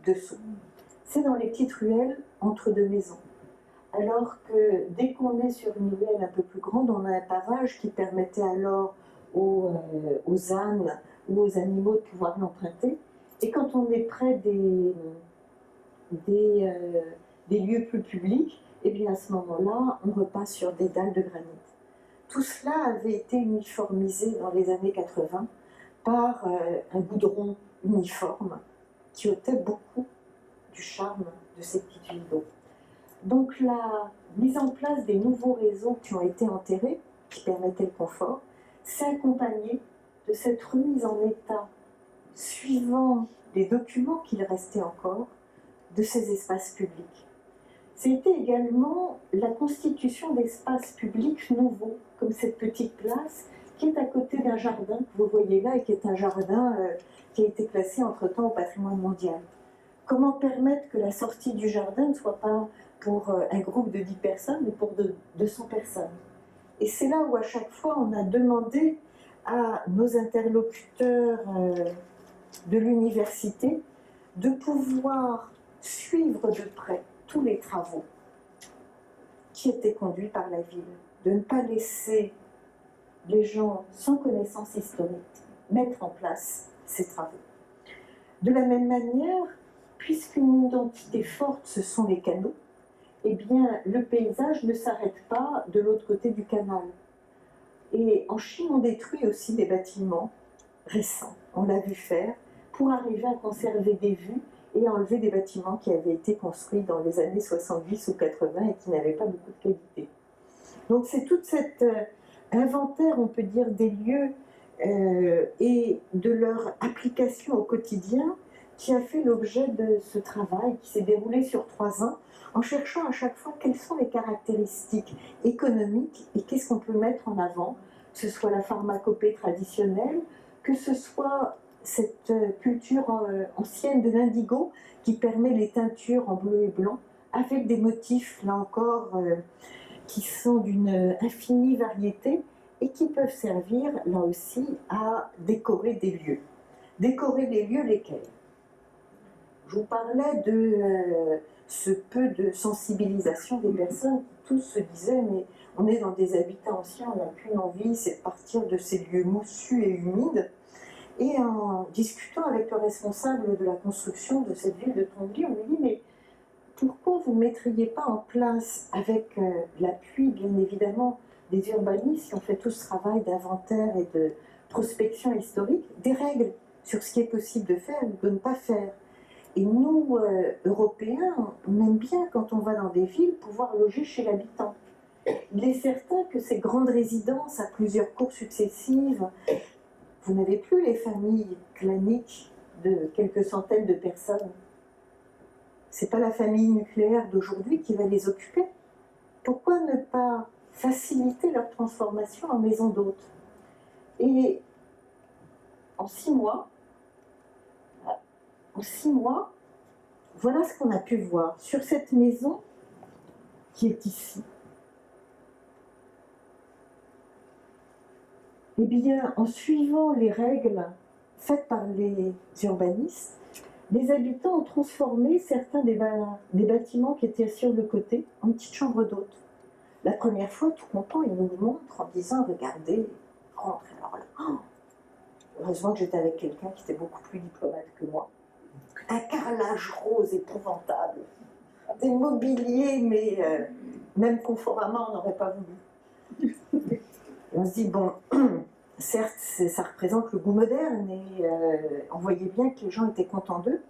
dessous. C'est dans les petites ruelles entre deux maisons. Alors que dès qu'on est sur une ruelle un peu plus grande, on a un pavage qui permettait alors aux ânes ou aux animaux de pouvoir l'emprunter. Et quand on est près des lieux plus publics, et bien à ce moment-là, on repasse sur des dalles de granit. Tout cela avait été uniformisé dans les années 80 par un goudron uniforme qui ôtait beaucoup du charme de ces petites villes d'eau. Donc la mise en place des nouveaux réseaux qui ont été enterrés, qui permettaient le confort, s'est accompagnée de cette remise en état, suivant les documents qu'il restait encore, de ces espaces publics. C'était également la constitution d'espaces publics nouveaux, comme cette petite place qui est à côté d'un jardin que vous voyez là et qui est un jardin qui a été classé entre-temps au patrimoine mondial. Comment permettre que la sortie du jardin ne soit pas pour un groupe de 10 personnes, mais pour 200 personnes. Et c'est là où à chaque fois on a demandé à nos interlocuteurs de l'université de pouvoir suivre de près tous les travaux qui étaient conduits par la ville, de ne pas laisser les gens sans connaissance historique mettre en place ces travaux. De la même manière, puisqu'une identité forte, ce sont les canaux, eh bien, le paysage ne s'arrête pas de l'autre côté du canal. Et en Chine, on détruit aussi des bâtiments récents, on l'a vu faire, pour arriver à conserver des vues et enlever des bâtiments qui avaient été construits dans les années 70 ou 80 et qui n'avaient pas beaucoup de qualité. Donc c'est toute cette inventaire, on peut dire, des lieux et de leur application au quotidien qui a fait l'objet de ce travail qui s'est déroulé sur 3 ans en cherchant à chaque fois quelles sont les caractéristiques économiques et qu'est-ce qu'on peut mettre en avant, que ce soit la pharmacopée traditionnelle, que ce soit cette culture ancienne de l'indigo qui permet les teintures en bleu et blanc avec des motifs, là encore, qui sont d'une infinie variété et qui peuvent servir, là aussi, à décorer des lieux. Décorer des lieux lesquels? Je vous parlais de ce peu de sensibilisation des personnes qui tous se disaient mais on est dans des habitats anciens, on n'a qu'une envie, c'est de partir de ces lieux moussus et humides. Et en discutant avec le responsable de la construction de cette ville de Tongli, on lui dit mais pourquoi vous ne mettriez pas en place, avec l'appui bien évidemment des urbanistes qui ont fait tout ce travail d'inventaire et de prospection historique, des règles sur ce qui est possible de faire ou de ne pas faire. Et nous, Européens, on aime bien, quand on va dans des villes, pouvoir loger chez l'habitant. Il est certain que ces grandes résidences à plusieurs cours successives, vous n'avez plus les familles claniques de quelques centaines de personnes. C'est pas la famille nucléaire d'aujourd'hui qui va les occuper. Pourquoi ne pas faciliter leur transformation en maison d'hôtes? Et en 6 mois, voilà ce qu'on a pu voir sur cette maison qui est ici. Eh bien, en suivant les règles faites par les urbanistes, les habitants ont transformé certains des bâtiments qui étaient sur le côté en petites chambres d'hôtes. La première fois, tout content, ils nous montrent en disant « Regardez, rentrez alors là. Oh » Heureusement que j'étais avec quelqu'un qui était beaucoup plus diplomate que moi. Un carrelage rose épouvantable. Des mobiliers, mais même conformément, on n'aurait pas voulu. Et on se dit, bon, certes, ça représente le goût moderne, et on voyait bien que les gens étaient contents d'eux.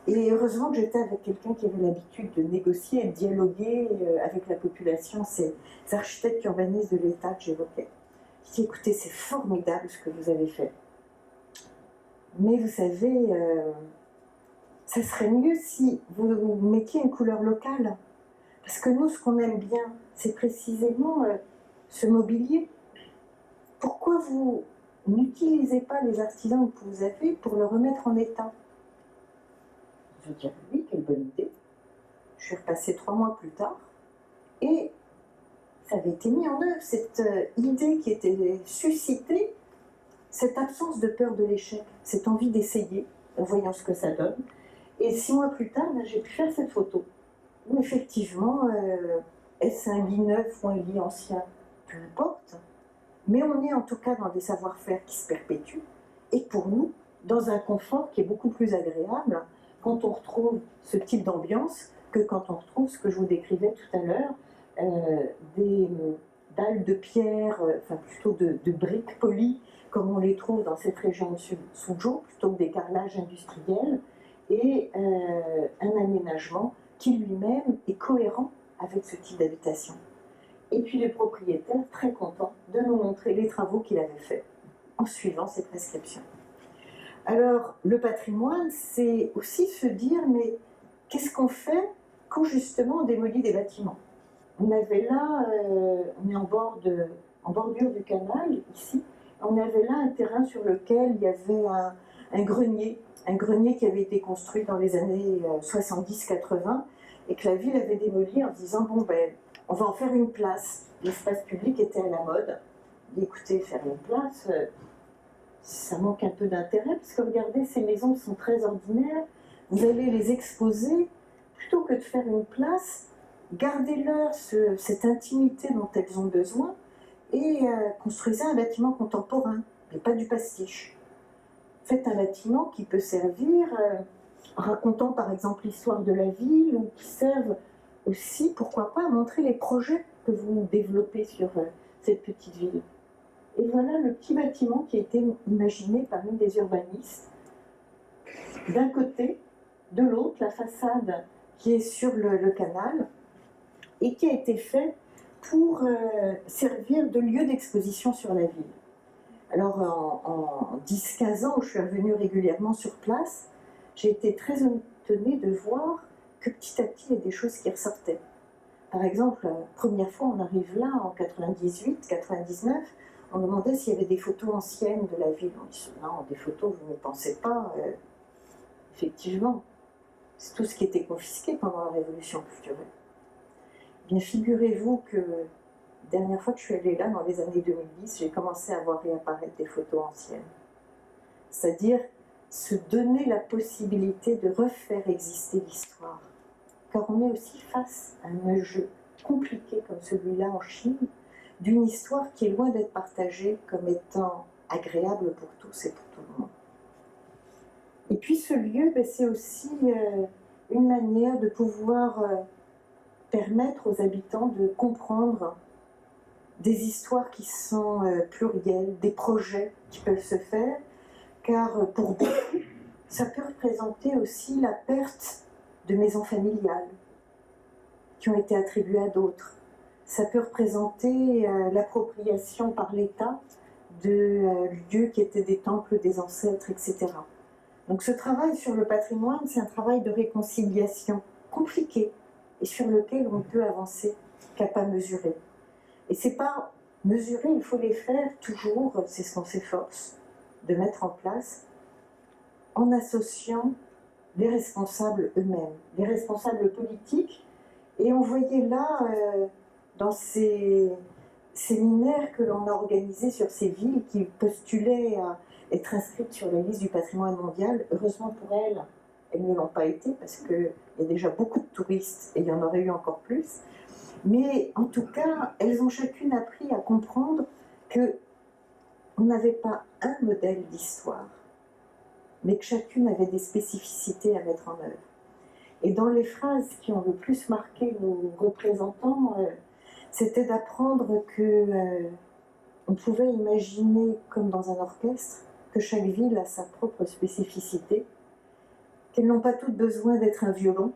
Et heureusement que j'étais avec quelqu'un qui avait l'habitude de négocier et de dialoguer avec la population, ces architectes urbanistes de l'État que j'évoquais. Je dis, écoutez, c'est formidable ce que vous avez fait. Mais vous savez, ça serait mieux si vous mettiez une couleur locale. Parce que nous, ce qu'on aime bien, c'est précisément ce mobilier. Pourquoi vous n'utilisez pas les artisans que vous avez pour le remettre en état? Je veux dire, oui, quelle bonne idée. Je suis repassée 3 mois plus tard, et ça avait été mis en œuvre, cette idée qui était suscitée, cette absence de peur de l'échec, cette envie d'essayer, en voyant ce que ça donne. Et 6 mois plus tard, j'ai pu faire cette photo, où effectivement, est-ce un lit neuf ou un lit ancien? Peu importe. Mais on est en tout cas dans des savoir-faire qui se perpétuent, et pour nous, dans un confort qui est beaucoup plus agréable quand on retrouve ce type d'ambiance que quand on retrouve ce que je vous décrivais tout à l'heure, des dalles de pierre, enfin plutôt de briques polies, comme on les trouve dans cette région de Suzhou, plutôt que des carrelages industriels, et un aménagement qui lui-même est cohérent avec ce type d'habitation. Et puis le propriétaire, très content de nous montrer les travaux qu'il avait faits en suivant ses prescriptions. Alors, le patrimoine, c'est aussi se dire, mais qu'est-ce qu'on fait quand justement on démolit des bâtiments? On avait là, on est en bordure du canal, ici, on avait là un terrain sur lequel il y avait un grenier qui avait été construit dans les années 70-80, et que la ville avait démoli en disant, bon ben, on va en faire une place. L'espace public était à la mode. Écoutez, faire une place, ça manque un peu d'intérêt, parce que regardez, ces maisons sont très ordinaires, vous allez les exposer, plutôt que de faire une place, gardez-leur cette intimité dont elles ont besoin, et construisez un bâtiment contemporain, et pas du pastiche. Faites un bâtiment qui peut servir, racontant par exemple l'histoire de la ville, ou qui serve aussi, pourquoi pas, à montrer les projets que vous développez sur cette petite ville. Et voilà le petit bâtiment qui a été imaginé par une des urbanistes. D'un côté, de l'autre, la façade qui est sur le canal, et qui a été fait pour servir de lieu d'exposition sur la ville. Alors en 10-15 ans où je suis revenue régulièrement sur place, j'ai été très étonnée de voir que petit à petit il y a des choses qui ressortaient. Par exemple, la première fois on arrive là en 98-99, on demandait s'il y avait des photos anciennes de la ville. On dit non, des photos, vous ne pensez pas. Effectivement, c'est tout ce qui était confisqué pendant la Révolution culturelle. Bien, figurez-vous que la dernière fois que je suis allée là, dans les années 2010, j'ai commencé à voir réapparaître des photos anciennes. C'est-à-dire se donner la possibilité de refaire exister l'histoire. Car on est aussi face à un jeu compliqué comme celui-là en Chine, d'une histoire qui est loin d'être partagée comme étant agréable pour tous et pour tout le monde. Et puis ce lieu, c'est aussi une manière de pouvoir permettre aux habitants de comprendre des histoires qui sont plurielles, des projets qui peuvent se faire, car pour beaucoup, ça peut représenter aussi la perte de maisons familiales qui ont été attribuées à d'autres. Ça peut représenter l'appropriation par l'État de lieux qui étaient des temples des ancêtres, etc. Donc ce travail sur le patrimoine, c'est un travail de réconciliation compliqué et sur lequel on peut avancer qu'à pas mesurer. Et c'est pas mesurer, il faut les faire toujours, c'est ce qu'on s'efforce de mettre en place, en associant les responsables eux-mêmes, les responsables politiques. Et on voyait là, dans ces séminaires que l'on a organisés sur ces villes qui postulaient à être inscrites sur la liste du patrimoine mondial, heureusement pour elles ne l'ont pas été parce qu'il y a déjà beaucoup de touristes et il y en aurait eu encore plus. Mais en tout cas, elles ont chacune appris à comprendre qu'on n'avait pas un modèle d'histoire, mais que chacune avait des spécificités à mettre en œuvre. Et dans les phrases qui ont le plus marqué nos représentants, c'était d'apprendre qu'on pouvait imaginer, comme dans un orchestre, que chaque ville a sa propre spécificité, qu'elles n'ont pas toutes besoin d'être un violon,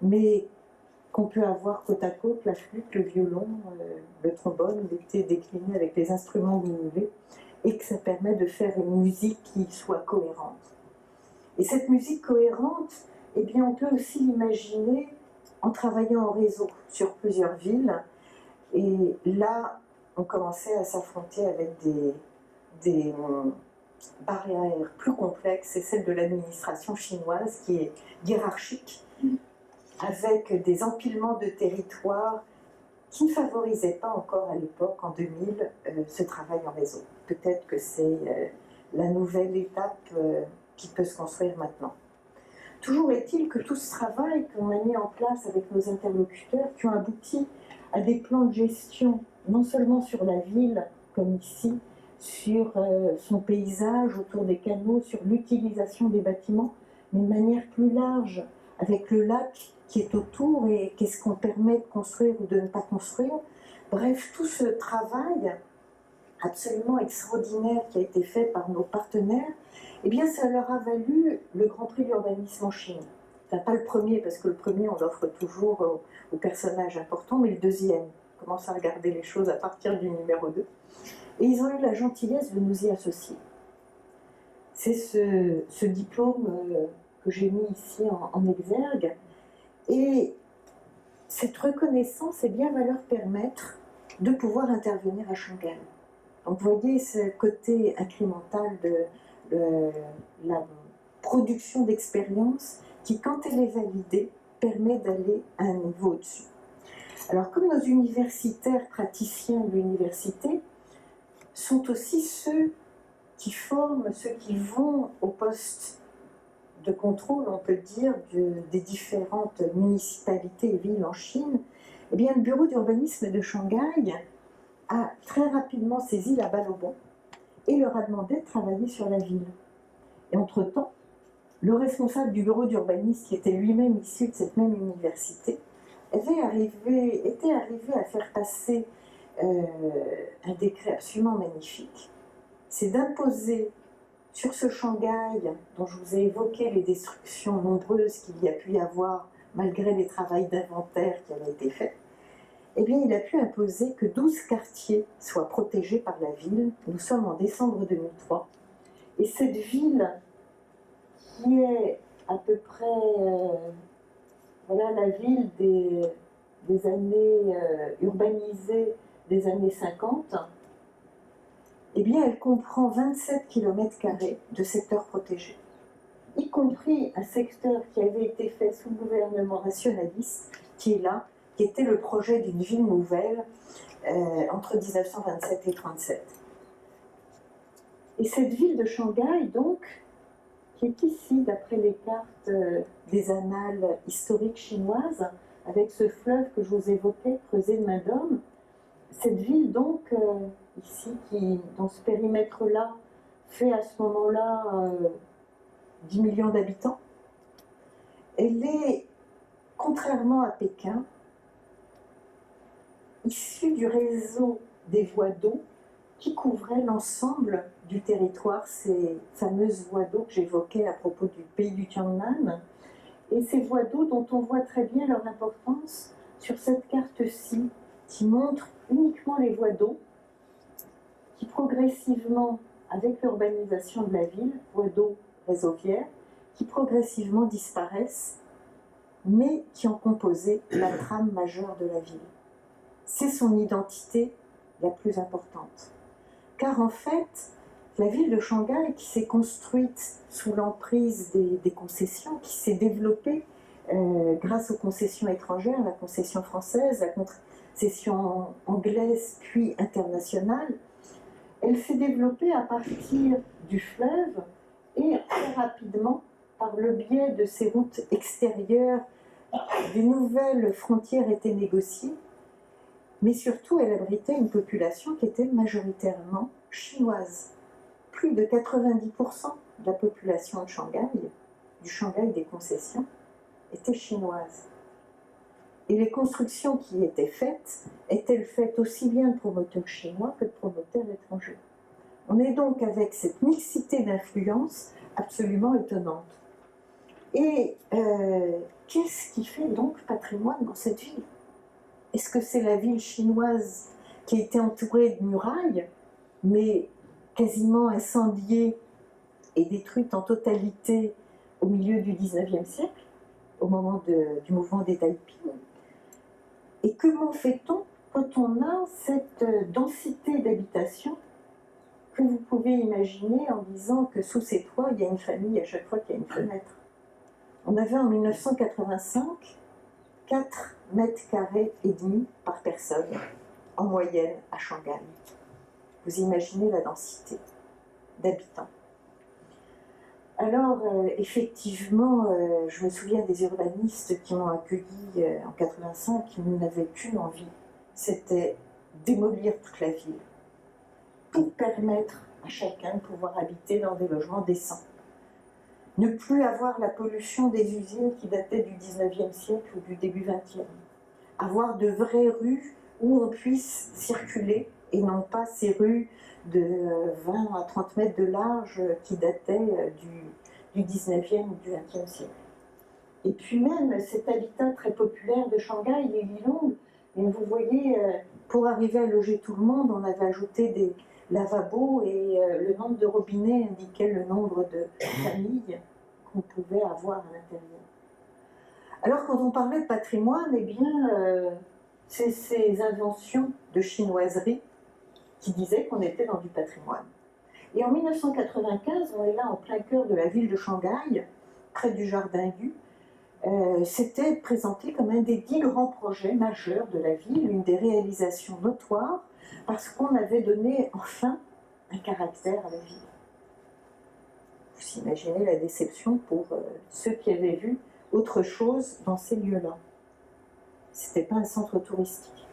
mais qu'on peut avoir côte à côte la flûte, le violon, le trombone, l'été décliné avec les instruments que vous voulez, et que ça permet de faire une musique qui soit cohérente. Et cette musique cohérente, eh bien, on peut aussi l'imaginer en travaillant en réseau sur plusieurs villes. Et là, on commençait à s'affronter avec des barrières plus complexes, c'est celle de l'administration chinoise qui est hiérarchique, avec des empilements de territoires qui ne favorisaient pas encore à l'époque, en 2000, ce travail en réseau. Peut-être que c'est la nouvelle étape qui peut se construire maintenant. Toujours est-il que tout ce travail qu'on a mis en place avec nos interlocuteurs, qui ont abouti à des plans de gestion, non seulement sur la ville, comme ici, sur son paysage autour des canaux, sur l'utilisation des bâtiments, mais de manière plus large, avec le lac qui est autour et qu'est-ce qu'on permet de construire ou de ne pas construire. Bref, tout ce travail absolument extraordinaire qui a été fait par nos partenaires, eh bien ça leur a valu le Grand Prix d'urbanisme en Chine. Enfin, pas le premier, parce que le premier on l'offre toujours aux personnages importants, mais le deuxième. On commence à regarder les choses à partir du numéro 2. Et ils ont eu la gentillesse de nous y associer. C'est ce diplôme que j'ai mis ici en exergue. Et cette reconnaissance, eh bien, va leur permettre de pouvoir intervenir à Shanghai. Donc vous voyez ce côté incrémental de la production d'expérience qui, quand elle est validée, permet d'aller à un niveau au-dessus. Alors comme nos universitaires praticiens de l'université sont aussi ceux qui forment, ceux qui vont au poste de contrôle, on peut dire, des différentes municipalités et villes en Chine, eh bien, le bureau d'urbanisme de Shanghai a très rapidement saisi la balle au bond et leur a demandé de travailler sur la ville. Et entre-temps, le responsable du bureau d'urbanisme, qui était lui-même issu de cette même université, était arrivé à faire passer un décret absolument magnifique. C'est d'imposer sur ce Shanghai, dont je vous ai évoqué les destructions nombreuses qu'il y a pu y avoir malgré les travaux d'inventaire qui avaient été faits, eh bien, il a pu imposer que 12 quartiers soient protégés par la ville. Nous sommes en décembre 2003. Et cette ville, qui est à peu près voilà, la ville des années urbanisées des années 50, eh bien, elle comprend 27 km² de secteurs protégés, y compris un secteur qui avait été fait sous le gouvernement nationaliste, qui est là, qui était le projet d'une ville nouvelle entre 1927 et 1937. Et cette ville de Shanghai, donc, qui est ici, d'après les cartes des annales historiques chinoises, avec ce fleuve que je vous évoquais, creusé de main d'homme, cette ville, donc, ici, qui, dans ce périmètre-là, fait à ce moment-là 10 millions d'habitants, elle est, contrairement à Pékin, issue du réseau des voies d'eau qui couvrait l'ensemble du territoire, ces fameuses voies d'eau que j'évoquais à propos du pays du Tiangnan. Et ces voies d'eau dont on voit très bien leur importance sur cette carte-ci, qui montre uniquement les voies d'eau, qui progressivement, avec l'urbanisation de la ville, voies d'eau réseauvières, qui progressivement disparaissent, mais qui ont composé la trame majeure de la ville. C'est son identité la plus importante. Car en fait, la ville de Shanghai, qui s'est construite sous l'emprise des concessions, qui s'est développée grâce aux concessions étrangères, la concession française, la concession anglaise, puis internationale, elle s'est développée à partir du fleuve et très rapidement, par le biais de ces routes extérieures, de nouvelles frontières étaient négociées, mais surtout elle abritait une population qui était majoritairement chinoise. Plus de 90% de la population de Shanghai, du Shanghai des concessions, était chinoise. Et les constructions qui étaient faites aussi bien de promoteurs chinois que de promoteurs étrangers. On est donc avec cette mixité d'influences absolument étonnante. Et qu'est-ce qui fait donc patrimoine dans cette ville? Est-ce que c'est la ville chinoise qui a été entourée de murailles, mais quasiment incendiée et détruite en totalité au milieu du XIXe siècle, au moment du mouvement des Taiping? Et comment fait-on quand on a cette densité d'habitation que vous pouvez imaginer en disant que sous ces toits, il y a une famille à chaque fois qu'il y a une fenêtre? On avait en 1985 4 mètres carrés et demi par personne, en moyenne à Shanghai. Vous imaginez la densité d'habitants. Alors, effectivement, je me souviens des urbanistes qui m'ont accueilli en 85, qui n'avaient qu'une envie, c'était démolir toute la ville, pour permettre à chacun de pouvoir habiter dans des logements décents. Ne plus avoir la pollution des usines qui dataient du 19e siècle ou du début 20e. Avoir de vraies rues où on puisse circuler et non pas ces rues de 20 à 30 mètres de large qui dataient du 19e ou du 20e siècle. Et puis même cet habitat très populaire de Shanghai, les Lilong, et vous voyez, pour arriver à loger tout le monde, on avait ajouté des lavabos et le nombre de robinets indiquait le nombre de familles qu'on pouvait avoir à l'intérieur. Alors quand on parlait de patrimoine, eh bien, c'est ces inventions de chinoiserie qui disaient qu'on était dans du patrimoine. Et en 1995, on est là en plein cœur de la ville de Shanghai, près du Jardin Yu. C'était présenté comme un des 10 grands projets majeurs de la ville, une des réalisations notoires, parce qu'on avait donné enfin un caractère à la ville. Vous imaginez la déception pour ceux qui avaient vu autre chose dans ces lieux-là. C'était pas un centre touristique.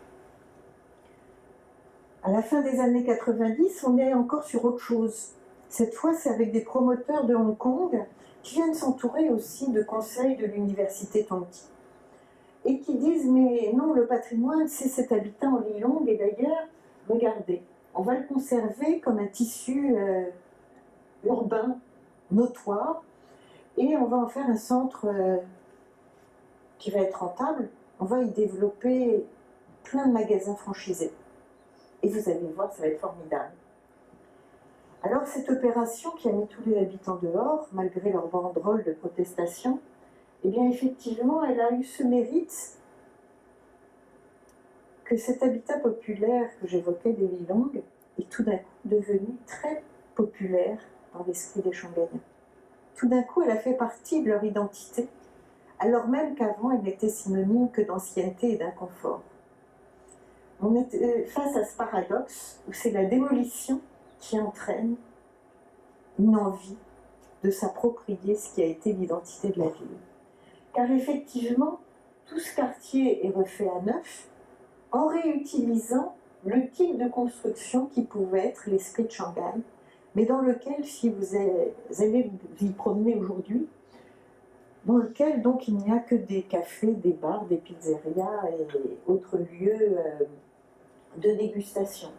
À la fin des années 90, on est encore sur autre chose. Cette fois, c'est avec des promoteurs de Hong Kong qui viennent s'entourer aussi de conseils de l'université Tongji et qui disent mais non, le patrimoine, c'est cet habitat en Lilong et d'ailleurs, regardez, on va le conserver comme un tissu urbain notoire et on va en faire un centre qui va être rentable. On va y développer plein de magasins franchisés. Et vous allez voir, ça va être formidable. Alors cette opération qui a mis tous les habitants dehors, malgré leur banderole de protestation, eh bien effectivement, elle a eu ce mérite que cet habitat populaire que j'évoquais des Lilong est tout d'un coup devenu très populaire dans l'esprit des Shanghaïens. Tout d'un coup, elle a fait partie de leur identité, alors même qu'avant, elle n'était synonyme que d'ancienneté et d'inconfort. On est face à ce paradoxe où c'est la démolition qui entraîne une envie de s'approprier ce qui a été l'identité de la ville. Car effectivement, tout ce quartier est refait à neuf en réutilisant le type de construction qui pouvait être l'esprit de Shanghai, mais dans lequel, si vous allez vous y promener aujourd'hui, dans lequel donc il n'y a que des cafés, des bars, des pizzerias et autres lieux de dégustation.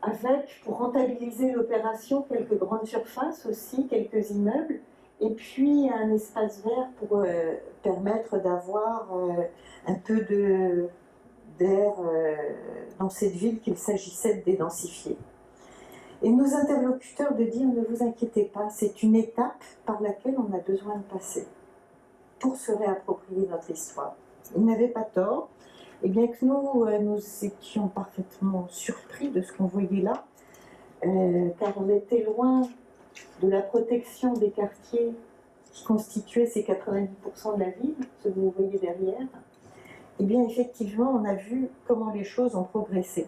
avec, pour rentabiliser l'opération, quelques grandes surfaces aussi, quelques immeubles, et puis un espace vert pour permettre d'avoir un peu d'air dans cette ville qu'il s'agissait de dédensifier. Et nos interlocuteurs de dire ne vous inquiétez pas, c'est une étape par laquelle on a besoin de passer pour se réapproprier notre histoire. Ils n'avaient pas tort, et bien que nous étions parfaitement surpris de ce qu'on voyait là, car on était loin de la protection des quartiers qui constituaient ces 90% de la ville, ce que vous voyez derrière. Et bien effectivement, on a vu comment les choses ont progressé.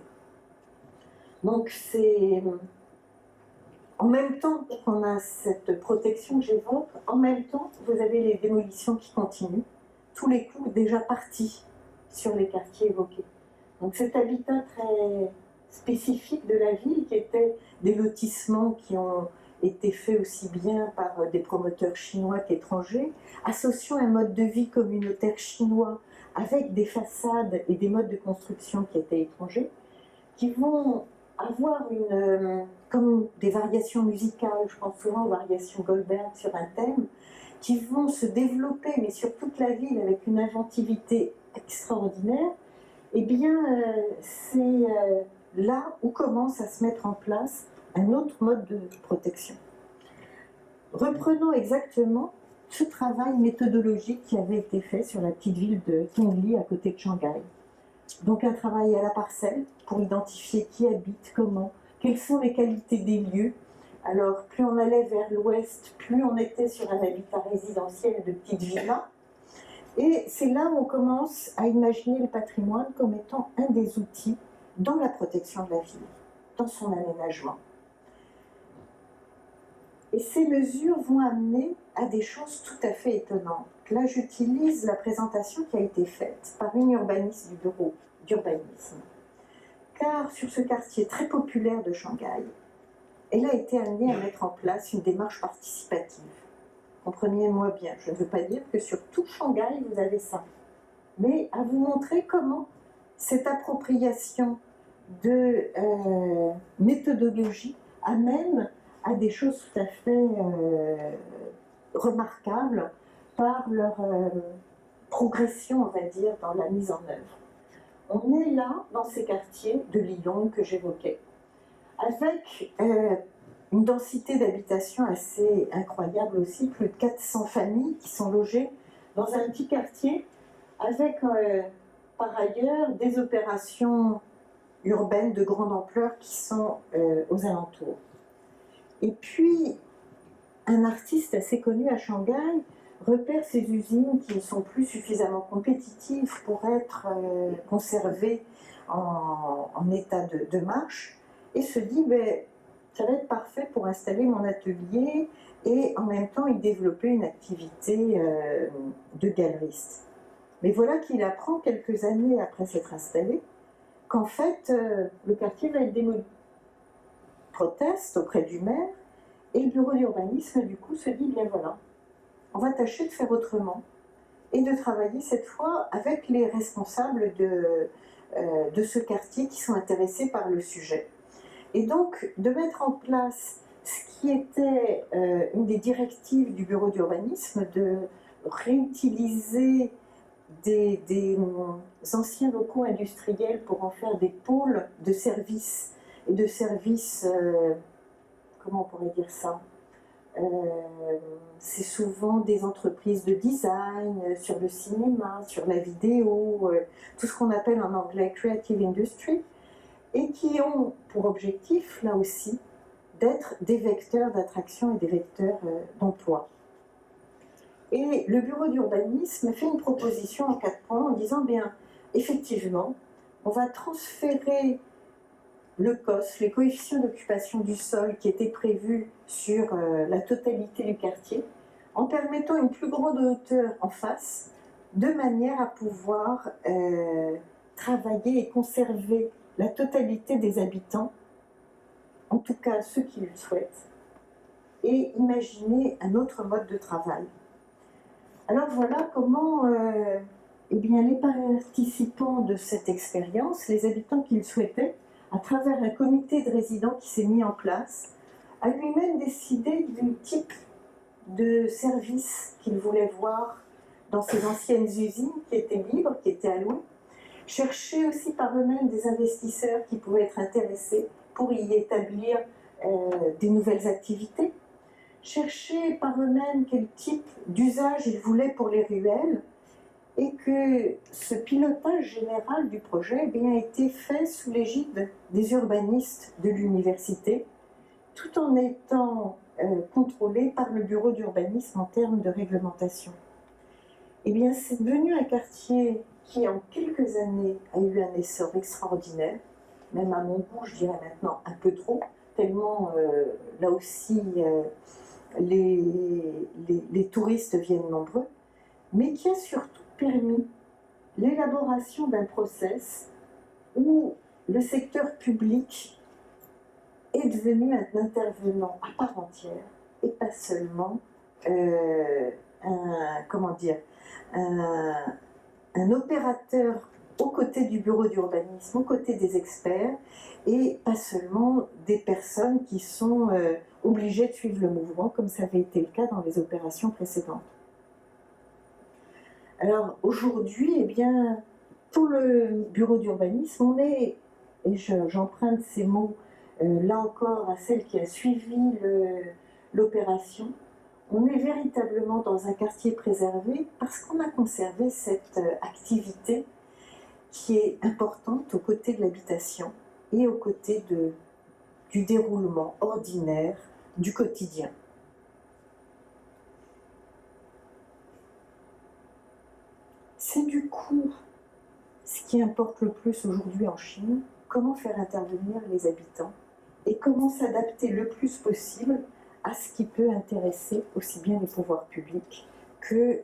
Donc c'est en même temps qu'on a cette protection que j'évoque, en même temps vous avez les démolitions qui continuent, tous les coups déjà partis sur les quartiers évoqués. Donc cet habitat très spécifique de la ville, qui étaient des lotissements qui ont été faits aussi bien par des promoteurs chinois qu'étrangers, associant un mode de vie communautaire chinois avec des façades et des modes de construction qui étaient étrangers, qui vont avoir comme des variations musicales, je pense souvent aux variations Goldberg sur un thème, qui vont se développer, mais sur toute la ville, avec une inventivité extraordinaire. Eh bien, c'est là où commence à se mettre en place un autre mode de protection. Reprenons exactement ce travail méthodologique qui avait été fait sur la petite ville de Qingli, à côté de Shanghai. Donc un travail à la parcelle pour identifier qui habite, comment, quelles sont les qualités des lieux. Alors plus on allait vers l'ouest, plus on était sur un habitat résidentiel de petites villas. Et c'est là où on commence à imaginer le patrimoine comme étant un des outils dans la protection de la ville, dans son aménagement. Et ces mesures vont amener à des choses tout à fait étonnantes. Là, j'utilise la présentation qui a été faite par une urbaniste du bureau d'urbanisme. Car sur ce quartier très populaire de Shanghai, elle a été amenée à mettre en place une démarche participative. Comprenez-moi bien, je ne veux pas dire que sur tout Shanghai, vous avez ça. Mais à vous montrer comment cette appropriation de méthodologie amène à des choses tout à fait remarquables par leur progression, on va dire, dans la mise en œuvre. On est là, dans ces quartiers de Lyon que j'évoquais, avec une densité d'habitation assez incroyable aussi, plus de 400 familles qui sont logées dans un petit quartier, avec par ailleurs des opérations urbaines de grande ampleur qui sont aux alentours. Et puis, un artiste assez connu à Shanghai repère ces usines qui ne sont plus suffisamment compétitives pour être conservées en état de marche, et se dit ça va être parfait pour installer mon atelier, et en même temps y développer une activité de galeriste. Mais voilà qu'il apprend quelques années après s'être installé qu'en fait le quartier va être démoli. Proteste auprès du maire, et le bureau d'urbanisme du coup se dit bien voilà, on va tâcher de faire autrement et de travailler cette fois avec les responsables de ce quartier qui sont intéressés par le sujet. Et donc de mettre en place ce qui était une des directives du bureau d'urbanisme, de réutiliser des anciens locaux industriels pour en faire des pôles de services, et de services, comment on pourrait dire ça, c'est souvent des entreprises de design, sur le cinéma, sur la vidéo, tout ce qu'on appelle en anglais creative industry, et qui ont pour objectif, là aussi, d'être des vecteurs d'attraction et des vecteurs d'emploi. Et le bureau d'urbanisme fait une proposition en 4 points en disant, bien, effectivement, on va transférer le COS, les coefficients d'occupation du sol qui étaient prévus sur la totalité du quartier, en permettant une plus grande hauteur en face, de manière à pouvoir travailler et conserver la totalité des habitants, en tout cas ceux qui le souhaitent, et imaginer un autre mode de travail. Alors voilà comment eh bien, les participants de cette expérience, les habitants qui le souhaitaient, à travers un comité de résidents qui s'est mis en place, a lui-même décidé du type de service qu'il voulait voir dans ces anciennes usines qui étaient libres, qui étaient allouées, chercher aussi par eux-mêmes des investisseurs qui pouvaient être intéressés pour y établir des nouvelles activités, chercher par eux-mêmes quel type d'usage ils voulaient pour les ruelles, et que ce pilotage général du projet a bien été fait sous l'égide des urbanistes de l'université, tout en étant contrôlé par le bureau d'urbanisme en termes de réglementation. Eh bien, c'est devenu un quartier qui, en quelques années, a eu un essor extraordinaire, même à mon goût, je dirais maintenant un peu trop, tellement là aussi les touristes viennent nombreux, mais qui a surtout permis l'élaboration d'un process où le secteur public est devenu un intervenant à part entière et pas seulement un opérateur aux côtés du bureau d'urbanisme, aux côtés des experts, et pas seulement des personnes qui sont obligées de suivre le mouvement, comme ça avait été le cas dans les opérations précédentes. Alors aujourd'hui, eh bien, pour le bureau d'urbanisme, on est, et j'emprunte ces mots là encore à celle qui a suivi l'opération, on est véritablement dans un quartier préservé parce qu'on a conservé cette activité qui est importante aux côtés de l'habitation et aux côtés du déroulement ordinaire du quotidien. C'est du coup ce qui importe le plus aujourd'hui en Chine, comment faire intervenir les habitants et comment s'adapter le plus possible à ce qui peut intéresser aussi bien les pouvoirs publics que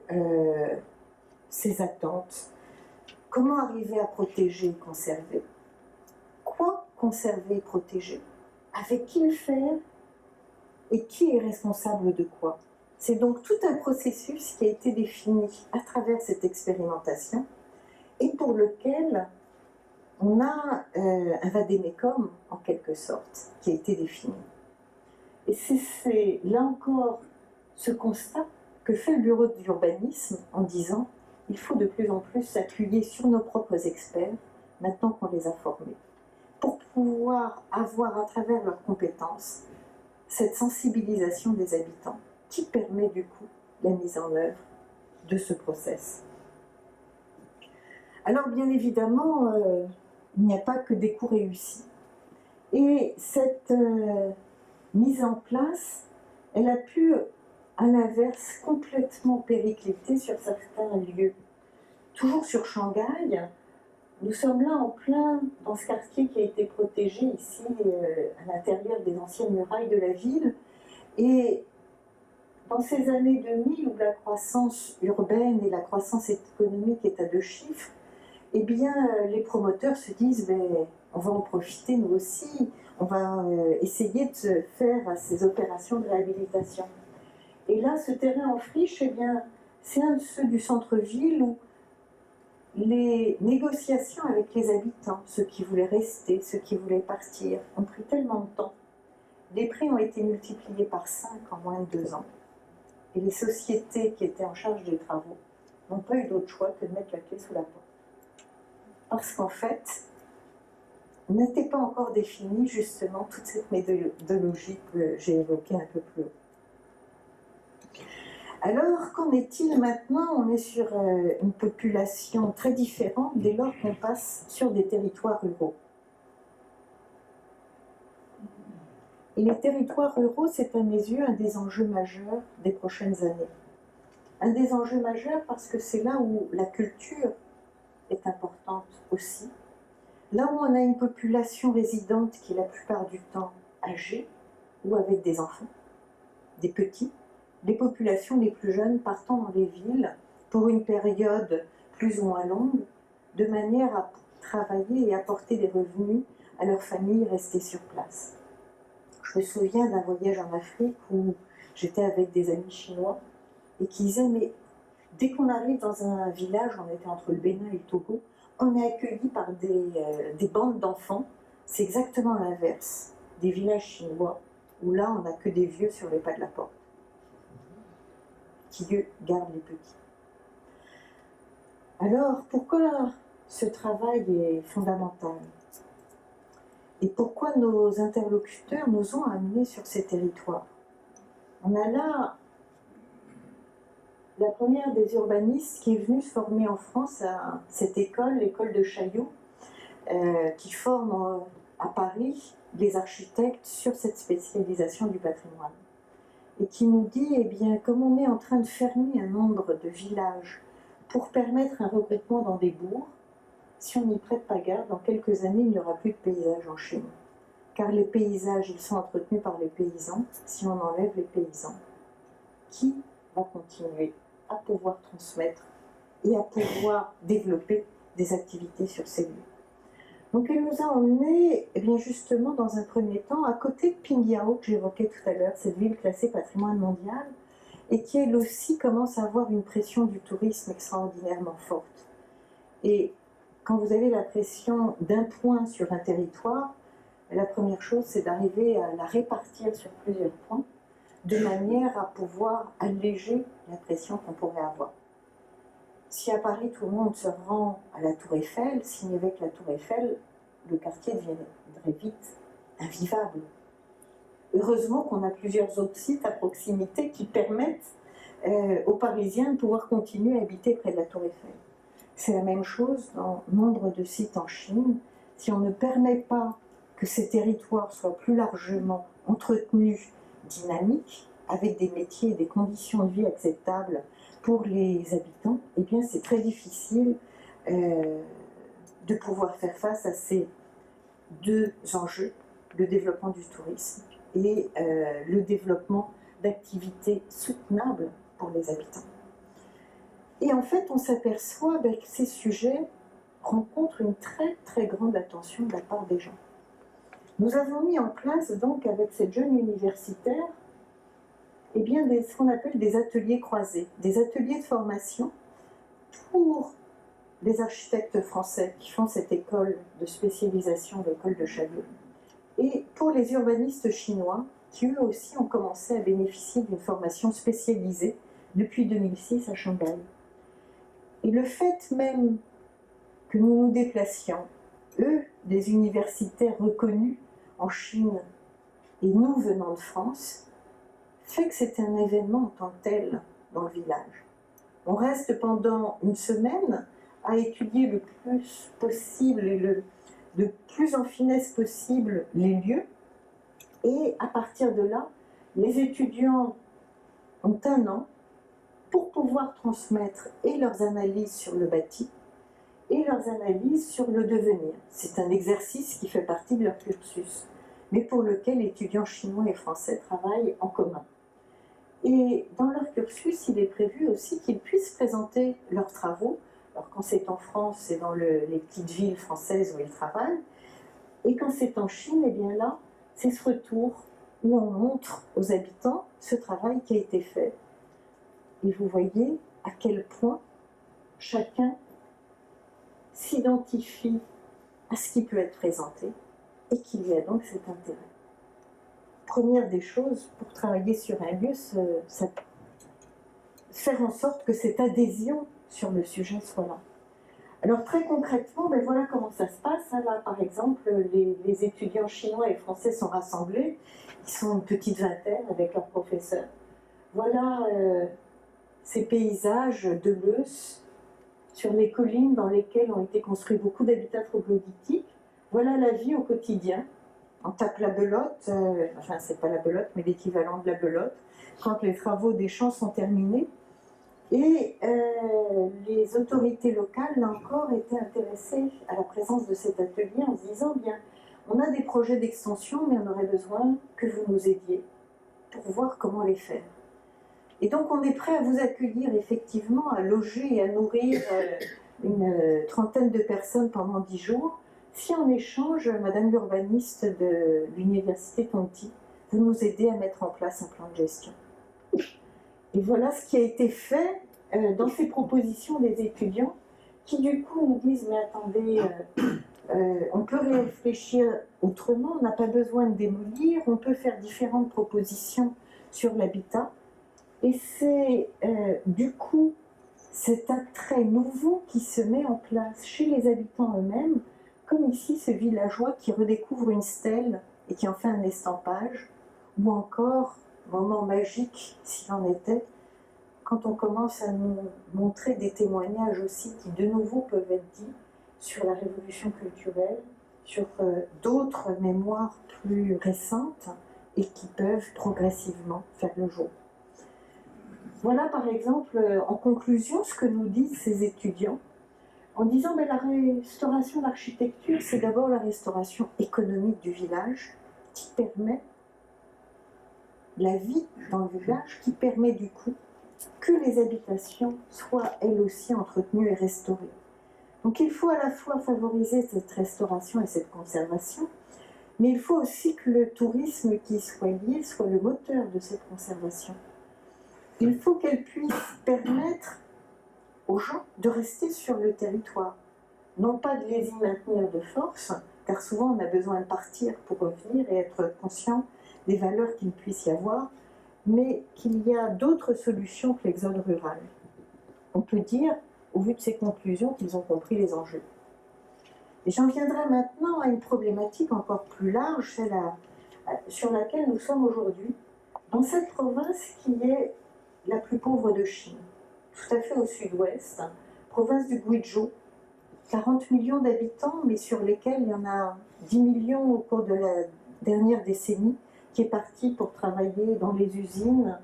ces attentes. Comment arriver à protéger et conserver? Quoi conserver et protéger? Avec qui le faire? Et qui est responsable de quoi? C'est donc tout un processus qui a été défini à travers cette expérimentation et pour lequel on a un vade-mecum, en quelque sorte, qui a été défini. Et c'est là encore ce constat que fait le bureau d'urbanisme en disant il faut de plus en plus s'appuyer sur nos propres experts, maintenant qu'on les a formés, pour pouvoir avoir à travers leurs compétences cette sensibilisation des habitants qui permet du coup la mise en œuvre de ce process. Alors bien évidemment, il n'y a pas que des coups réussis. Et cette mise en place, elle a pu, à l'inverse, complètement péricliter sur certains lieux. Toujours sur Shanghai, nous sommes là en plein dans ce quartier qui a été protégé ici, à l'intérieur des anciennes murailles de la ville. Et dans ces années 2000 où la croissance urbaine et la croissance économique est à 2 chiffres, eh bien, les promoteurs se disent ben, on va en profiter nous aussi, on va essayer de faire ces opérations de réhabilitation. Et là, ce terrain en friche, eh bien, c'est un de ceux du centre-ville où les négociations avec les habitants, ceux qui voulaient rester, ceux qui voulaient partir, ont pris tellement de temps. Les prix ont été multipliés par 5 en moins de 2 ans. Et les sociétés qui étaient en charge des travaux n'ont pas eu d'autre choix que de mettre la clé sous la porte. Parce qu'en fait, n'était pas encore définie justement toute cette méthodologie que j'ai évoquée un peu plus haut. Alors, qu'en est-il maintenant? On est sur une population très différente dès lors qu'on passe sur des territoires ruraux. Et les territoires ruraux, c'est à mes yeux un des enjeux majeurs des prochaines années. Un des enjeux majeurs parce que c'est là où la culture est importante aussi. Là où on a une population résidente qui est la plupart du temps âgée ou avec des enfants, des petits, les populations les plus jeunes partant dans les villes pour une période plus ou moins longue, de manière à travailler et apporter des revenus à leurs familles restées sur place. Je me souviens d'un voyage en Afrique où j'étais avec des amis chinois et qui disaient mais dès qu'on arrive dans un village, on était entre le Bénin et le Togo, on est accueilli par des bandes d'enfants. C'est exactement l'inverse des villages chinois, où là, on n'a que des vieux sur les pas de la porte, qui, eux, gardent les petits. Alors, pourquoi ce travail est fondamental? Et pourquoi nos interlocuteurs nous ont amenés sur ces territoires? On a là la première des urbanistes qui est venue se former en France à cette école, l'école de Chaillot, qui forme à Paris les architectes sur cette spécialisation du patrimoine. Et qui nous dit, eh bien, comme on est en train de fermer un nombre de villages pour permettre un regroupement dans des bourgs, si on n'y prête pas garde, dans quelques années, il n'y aura plus de paysages en Chine. Car les paysages, ils sont entretenus par les paysans. Si on enlève les paysans, qui va continuer à pouvoir transmettre et à pouvoir développer des activités sur ces lieux? Donc elle nous a emmenés, eh bien justement, dans un premier temps, à côté de Pingyao, que j'évoquais tout à l'heure, cette ville classée patrimoine mondial, et qui elle aussi commence à avoir une pression du tourisme extraordinairement forte. Et quand vous avez la pression d'un point sur un territoire, la première chose, c'est d'arriver à la répartir sur plusieurs points, de manière à pouvoir alléger la pression qu'on pourrait avoir. Si à Paris, tout le monde se rend à la Tour Eiffel, s'il n'y avait que la Tour Eiffel, le quartier deviendrait vite invivable. Heureusement qu'on a plusieurs autres sites à proximité qui permettent aux Parisiens de pouvoir continuer à habiter près de la Tour Eiffel. C'est la même chose dans nombre de sites en Chine. Si on ne permet pas que ces territoires soient plus largement entretenus, dynamiques, avec des métiers et des conditions de vie acceptables pour les habitants, eh bien c'est très difficile de pouvoir faire face à ces deux enjeux, le développement du tourisme et le développement d'activités soutenables pour les habitants. Et en fait, on s'aperçoit que ces sujets rencontrent une très très grande attention de la part des gens. Nous avons mis en place donc avec cette jeune universitaire eh bien, ce qu'on appelle des ateliers croisés, des ateliers de formation pour les architectes français qui font cette école de spécialisation, l'école de Chaillot, et pour les urbanistes chinois qui eux aussi ont commencé à bénéficier d'une formation spécialisée depuis 2006 à Shanghai. Et le fait même que nous nous déplacions, eux, des universitaires reconnus en Chine, et nous venant de France, fait que c'est un événement en tant que tel dans le village. On reste pendant une semaine à étudier le plus possible et le plus en finesse possible les lieux, et à partir de là, les étudiants ont un an pour pouvoir transmettre et leurs analyses sur le bâti et leurs analyses sur le devenir. C'est un exercice qui fait partie de leur cursus, mais pour lequel étudiants chinois et français travaillent en commun. Et dans leur cursus, il est prévu aussi qu'ils puissent présenter leurs travaux. Alors quand c'est en France, c'est dans les petites villes françaises où ils travaillent. Et quand c'est en Chine, eh bien là, c'est ce retour où on montre aux habitants ce travail qui a été fait. Et vous voyez à quel point chacun s'identifie à ce qui peut être présenté et qu'il y a donc cet intérêt. Première des choses, pour travailler sur un lieu, faire en sorte que cette adhésion sur le sujet soit là. Alors très concrètement, ben voilà comment ça se passe. Là, par exemple, les étudiants chinois et français sont rassemblés. Ils sont une petite vingtaine avec leurs professeurs. Voilà ces paysages de l'Eus sur les collines dans lesquelles ont été construits beaucoup d'habitats troglodytiques. Voilà la vie au quotidien. On tape la belote, enfin c'est pas la belote, mais l'équivalent de la belote, quand les travaux des champs sont terminés. Et les autorités locales, là encore, étaient intéressées à la présence de cet atelier en se disant, bien, on a des projets d'extension, mais on aurait besoin que vous nous aidiez pour voir comment les faire. Et donc on est prêt à vous accueillir effectivement, à loger et à nourrir une trentaine de personnes pendant 10 jours, si en échange, Madame l'urbaniste de l'université Tonti, vous nous aidez à mettre en place un plan de gestion. Et voilà ce qui a été fait dans ces propositions des étudiants qui du coup nous disent, mais attendez, on peut réfléchir autrement, on n'a pas besoin de démolir, on peut faire différentes propositions sur l'habitat. Et c'est du coup cet attrait nouveau qui se met en place chez les habitants eux-mêmes, comme ici ce villageois qui redécouvre une stèle et qui en fait un estampage, ou encore, moment magique s'il en était, quand on commence à nous montrer des témoignages aussi qui de nouveau peuvent être dits sur la révolution culturelle, sur d'autres mémoires plus récentes et qui peuvent progressivement faire le jour. Voilà par exemple, en conclusion, ce que nous disent ces étudiants, en disant que la restauration d'architecture, c'est d'abord la restauration économique du village, qui permet la vie dans le village, qui permet du coup que les habitations soient elles aussi entretenues et restaurées. Donc il faut à la fois favoriser cette restauration et cette conservation, mais il faut aussi que le tourisme qui y soit lié soit le moteur de cette conservation. Il faut qu'elle puisse permettre aux gens de rester sur le territoire, non pas de les y maintenir de force, car souvent on a besoin de partir pour revenir et être conscient des valeurs qu'il puisse y avoir, mais qu'il y a d'autres solutions que l'exode rural. On peut dire, au vu de ces conclusions, qu'ils ont compris les enjeux. Et j'en viendrai maintenant à une problématique encore plus large, celle sur laquelle nous sommes aujourd'hui, dans cette province qui est la plus pauvre de Chine, tout à fait au sud-ouest, province du Guizhou, 40 millions d'habitants, mais sur lesquels il y en a 10 millions au cours de la dernière décennie, qui est parti pour travailler dans les usines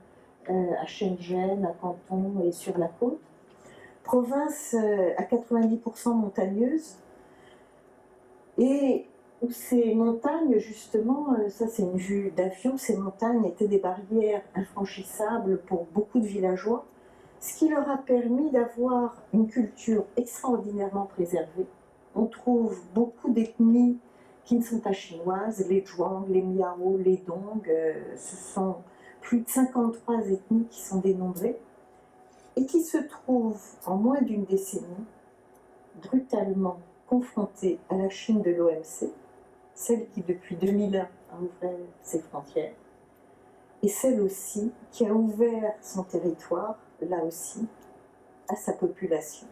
à Shenzhen, à Canton et sur la côte. Province à 90% montagneuse, et où ces montagnes, justement, ça c'est une vue d'avion, ces montagnes étaient des barrières infranchissables pour beaucoup de villageois, ce qui leur a permis d'avoir une culture extraordinairement préservée. On trouve beaucoup d'ethnies qui ne sont pas chinoises, les Zhuang, les Miao, les Dong, ce sont plus de 53 ethnies qui sont dénombrées, et qui se trouvent en moins d'une décennie brutalement confrontées à la Chine de l'OMC, celle qui depuis 2001 a ouvert ses frontières, et celle aussi qui a ouvert son territoire, là aussi, à sa population.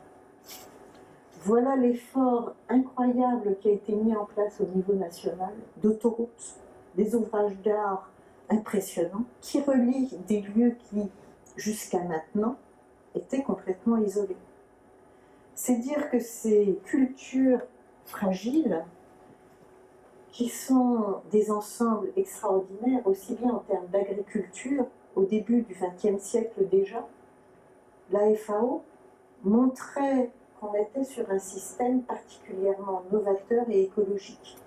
Voilà l'effort incroyable qui a été mis en place au niveau national, d'autoroutes, des ouvrages d'art impressionnants, qui relient des lieux qui, jusqu'à maintenant, étaient complètement isolés. C'est dire que ces cultures fragiles, qui sont des ensembles extraordinaires, aussi bien en termes d'agriculture, au début du XXe siècle déjà, la FAO montrait qu'on était sur un système particulièrement novateur et écologique.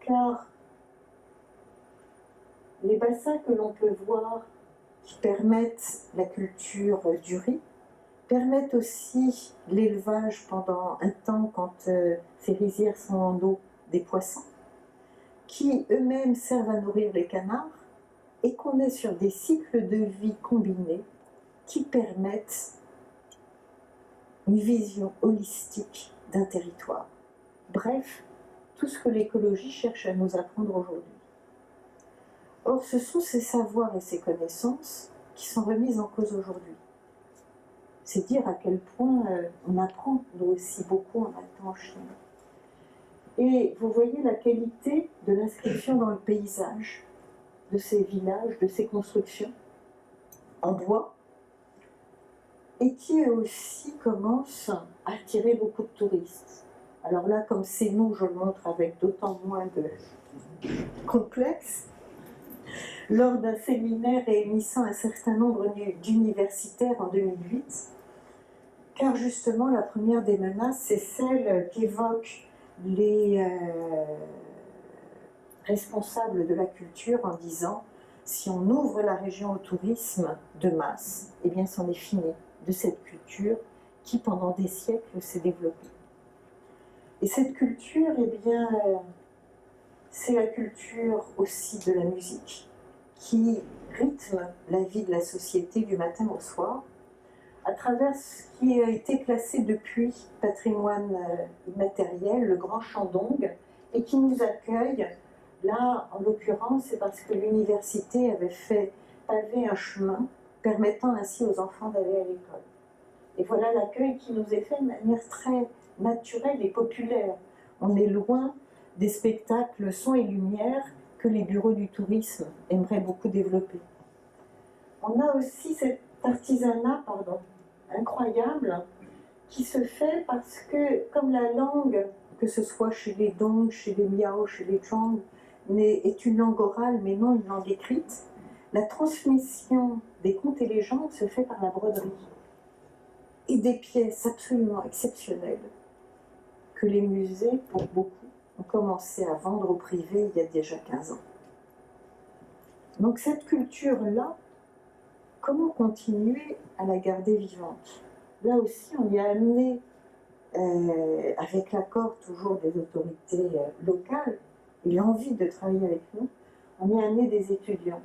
Car les bassins que l'on peut voir qui permettent la culture du riz, permettent aussi l'élevage pendant un temps, quand ces rizières sont en eau, des poissons, qui eux-mêmes servent à nourrir les canards, et qu'on est sur des cycles de vie combinés qui permettent une vision holistique d'un territoire. Bref, tout ce que l'écologie cherche à nous apprendre aujourd'hui. Or, ce sont ces savoirs et ces connaissances qui sont remises en cause aujourd'hui. C'est dire à quel point on apprend, nous aussi, beaucoup en étant en Chine. Et vous voyez la qualité de l'inscription dans le paysage de ces villages, de ces constructions en bois, et qui eux aussi commencent à attirer beaucoup de touristes. Alors là, comme c'est nous, je le montre avec d'autant moins de complexe, lors d'un séminaire réunissant un certain nombre d'universitaires en 2008, car justement la première des menaces, c'est celle qu'évoquent les responsables de la culture en disant « si on ouvre la région au tourisme de masse, eh bien c'en est fini de cette culture qui pendant des siècles s'est développée ». Et cette culture, eh bien, c'est la culture aussi de la musique qui rythme la vie de la société du matin au soir, à travers ce qui a été classé depuis patrimoine immatériel, le Grand Chandong, et qui nous accueille. Là, en l'occurrence, c'est parce que l'université avait fait paver un chemin permettant ainsi aux enfants d'aller à l'école. Et voilà l'accueil qui nous est fait de manière très naturelle et populaire. On est loin des spectacles son et lumière que les bureaux du tourisme aimeraient beaucoup développer. On a aussi cet artisanat, incroyable, qui se fait parce que, comme la langue, que ce soit chez les Dong, chez les Miao, chez les Zhuang, est une langue orale mais non une langue écrite, la transmission des contes et légendes se fait par la broderie. Et des pièces absolument exceptionnelles que les musées, pour beaucoup, ont commencé à vendre au privé il y a déjà 15 ans. Donc cette culture-là, comment continuer à la garder vivante? Là aussi, on y a amené, avec l'accord toujours des autorités locales, et l'envie de travailler avec nous, on y a amené des étudiants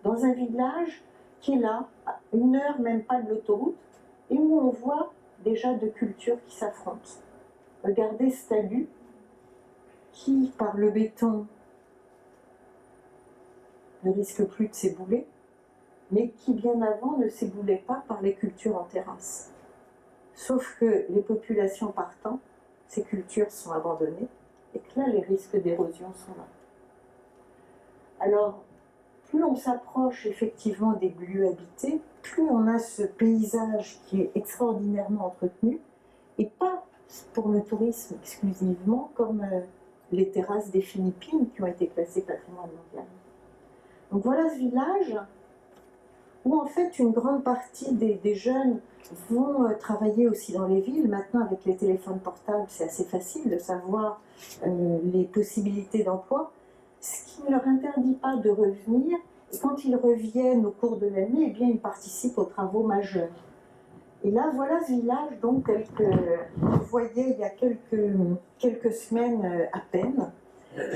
dans un village qui est là, à 1 heure même pas de l'autoroute, et où on voit déjà deux cultures qui s'affrontent. Regardez ce talus qui, par le béton, ne risque plus de s'ébouler, mais qui bien avant ne s'éboulait pas par les cultures en terrasse. Sauf que les populations partant, ces cultures sont abandonnées, et que là, les risques d'érosion sont là. Alors, plus on s'approche effectivement des lieux habités, plus on a ce paysage qui est extraordinairement entretenu, et pas pour le tourisme exclusivement, comme les terrasses des Philippines qui ont été classées patrimoine mondial. Donc voilà ce village où en fait une grande partie des jeunes vont travailler aussi dans les villes. Maintenant avec les téléphones portables, c'est assez facile de savoir les possibilités d'emploi, ce qui ne leur interdit pas de revenir. Et quand ils reviennent au cours de l'année, eh bien ils participent aux travaux majeurs. Et là, voilà ce village, donc, que vous voyez il y a quelques semaines à peine,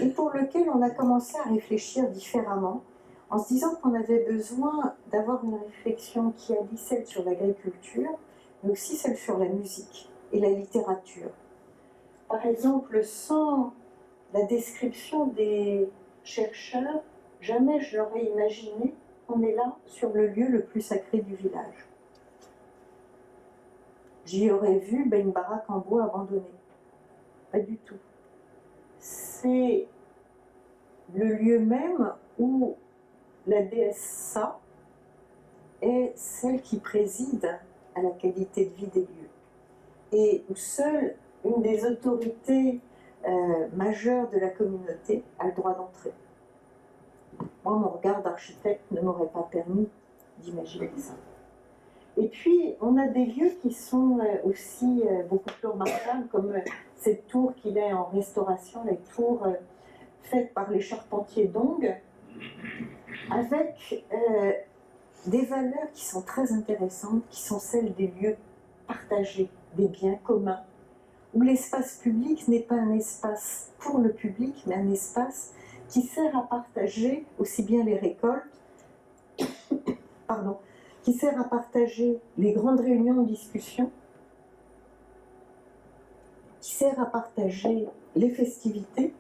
et pour lequel on a commencé à réfléchir différemment, en se disant qu'on avait besoin d'avoir une réflexion qui allie celle sur l'agriculture, mais aussi celle sur la musique et la littérature. Par exemple, sans la description des chercheurs, jamais je n'aurais imaginé qu'on est là sur le lieu le plus sacré du village. J'y aurais vu une baraque en bois abandonnée. Pas du tout. C'est le lieu même où la déesse Sa est celle qui préside à la qualité de vie des lieux. Et où seule une des autorités majeures de la communauté a le droit d'entrer. Moi, mon regard d'architecte ne m'aurait pas permis d'imaginer ça. Et puis, on a des lieux qui sont aussi beaucoup plus remarquables, comme cette tour qu'il est en restauration, la tour faite par les charpentiers Dong, avec des valeurs qui sont très intéressantes, qui sont celles des lieux partagés, des biens communs, où l'espace public n'est pas un espace pour le public, mais un espace qui sert à partager aussi bien les récoltes, qui sert à partager les grandes réunions de discussion, qui sert à partager les festivités.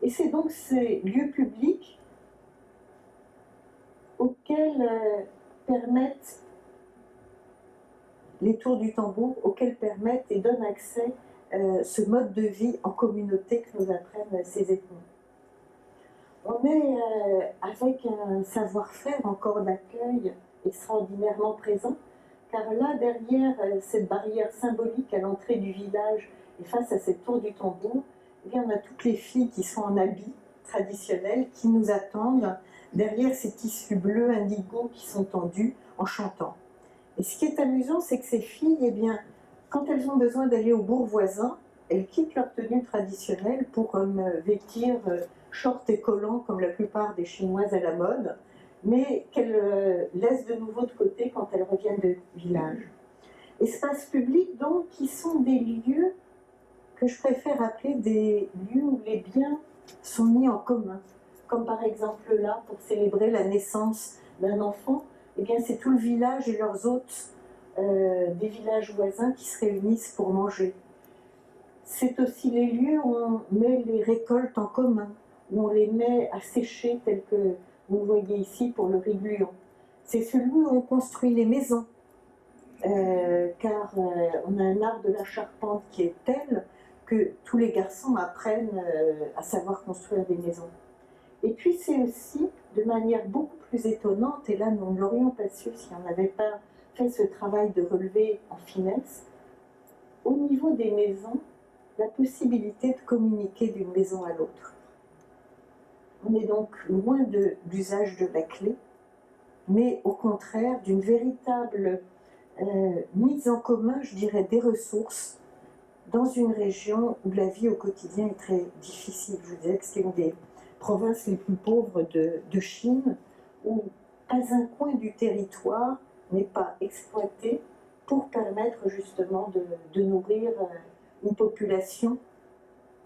Et c'est donc ces lieux publics auxquels permettent les tours du tambour, auxquels permettent et donnent accès ce mode de vie en communauté que nous apprennent ces ethnies. On est avec un savoir-faire encore d'accueil extraordinairement présent, car là, derrière cette barrière symbolique à l'entrée du village et face à cette tour du tambour, eh bien, on a toutes les filles qui sont en habits traditionnels qui nous attendent derrière ces tissus bleus indigo qui sont tendus en chantant. Et ce qui est amusant, c'est que ces filles, eh bien, quand elles ont besoin d'aller au bourg voisin, elles quittent leur tenue traditionnelle pour vêtir short et collants comme la plupart des Chinoises à la mode, mais qu'elles laissent de nouveau de côté quand elles reviennent de village. Espaces publics, donc, qui sont des lieux que je préfère appeler des lieux où les biens sont mis en commun. Comme par exemple là, pour célébrer la naissance d'un enfant, eh bien c'est tout le village et leurs hôtes des villages voisins qui se réunissent pour manger. C'est aussi les lieux où on met les récoltes en commun, où on les met à sécher, tel que vous le voyez ici pour le riz gluant. C'est celui où on construit les maisons, car on a un art de la charpente qui est tel que tous les garçons apprennent à savoir construire des maisons. Et puis c'est aussi, de manière beaucoup plus étonnante, et là nous ne l'aurions pas su si on n'avait pas fait ce travail de relevé en finesse, au niveau des maisons, la possibilité de communiquer d'une maison à l'autre. On est donc loin de l'usage de la clé, mais au contraire d'une véritable mise en commun, je dirais, des ressources dans une région où la vie au quotidien est très difficile. Je vous disais que c'est une des provinces les plus pauvres de Chine, où pas un coin du territoire n'est pas exploité pour permettre justement de nourrir une population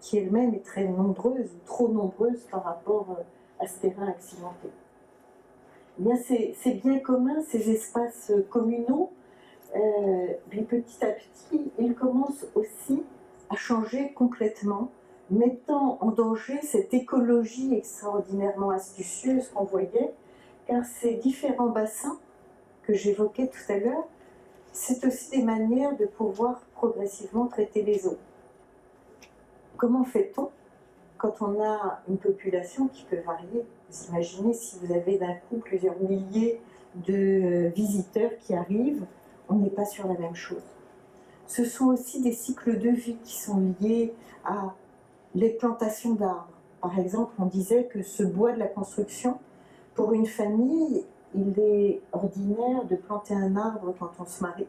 qui elle-même est très nombreuse, ou trop nombreuse par rapport à ce terrain accidenté. Eh bien, ces biens communs, ces espaces communaux, mais petit à petit, ils commencent aussi à changer complètement, mettant en danger cette écologie extraordinairement astucieuse qu'on voyait, car ces différents bassins que j'évoquais tout à l'heure, c'est aussi des manières de pouvoir progressivement traiter les eaux. Comment fait-on quand on a une population qui peut varier? Vous imaginez si vous avez d'un coup plusieurs milliers de visiteurs qui arrivent, on n'est pas sur la même chose. Ce sont aussi des cycles de vie qui sont liés à les plantations d'arbres. Par exemple, on disait que ce bois de la construction, pour une famille, il est ordinaire de planter un arbre quand on se marie,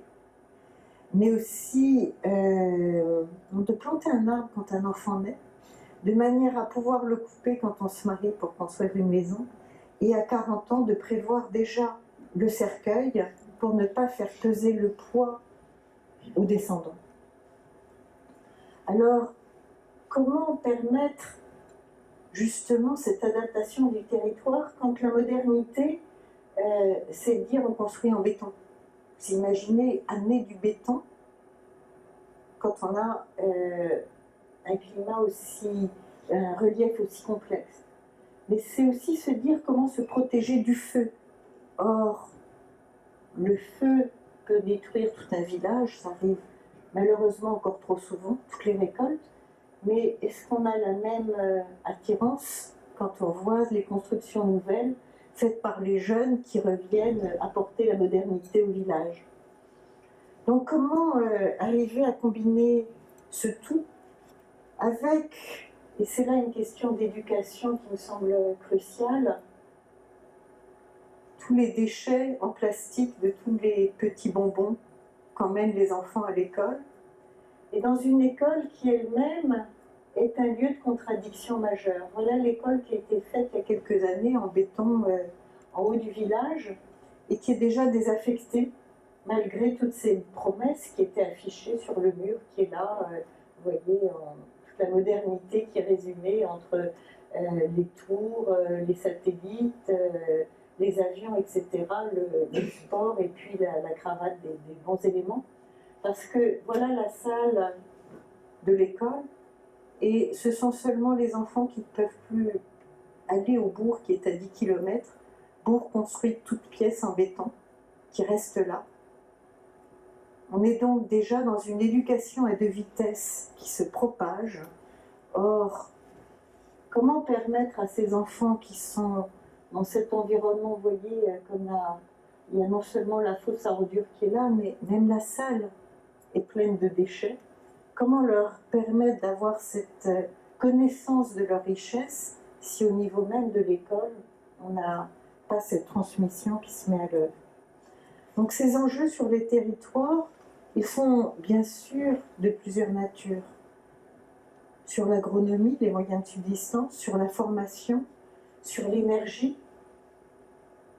mais aussi de planter un arbre quand un enfant naît, de manière à pouvoir le couper quand on se marie pour construire une maison, et à 40 ans de prévoir déjà le cercueil pour ne pas faire peser le poids aux descendants. Alors, comment permettre justement cette adaptation du territoire quand la modernité, c'est de dire on construit en béton? Vous imaginez amener du béton quand on a un climat aussi, un relief aussi complexe. Mais c'est aussi se dire comment se protéger du feu. Or, le feu peut détruire tout un village, ça arrive malheureusement encore trop souvent, toutes les récoltes, mais est-ce qu'on a la même attirance quand on voit les constructions nouvelles faites par les jeunes qui reviennent apporter la modernité au village? Donc comment arriver à combiner ce tout avec, et c'est là une question d'éducation qui me semble cruciale, tous les déchets en plastique de tous les petits bonbons qu'emmènent les enfants à l'école, et dans une école qui elle-même est un lieu de contradiction majeure. Voilà l'école qui a été faite il y a quelques années en béton en haut du village et qui est déjà désaffectée malgré toutes ces promesses qui étaient affichées sur le mur qui est là, vous voyez, toute la modernité qui est résumée entre les tours, les satellites, les avions, etc., le sport et puis la cravate des bons éléments. Parce que voilà la salle de l'école, et ce sont seulement les enfants qui ne peuvent plus aller au bourg qui est à 10 km, bourg construit toute pièce en béton, qui reste là. On est donc déjà dans une éducation à deux vitesses qui se propage. Or, comment permettre à ces enfants qui sont dans cet environnement, vous voyez, comme il y a non seulement la fosse à ordures qui est là, mais même la salle est pleine de déchets, comment leur permettre d'avoir cette connaissance de leur richesse si au niveau même de l'école, on n'a pas cette transmission qui se met à l'œuvre? Donc ces enjeux sur les territoires, ils sont bien sûr de plusieurs natures. Sur l'agronomie, les moyens de subsistance, sur la formation, sur l'énergie,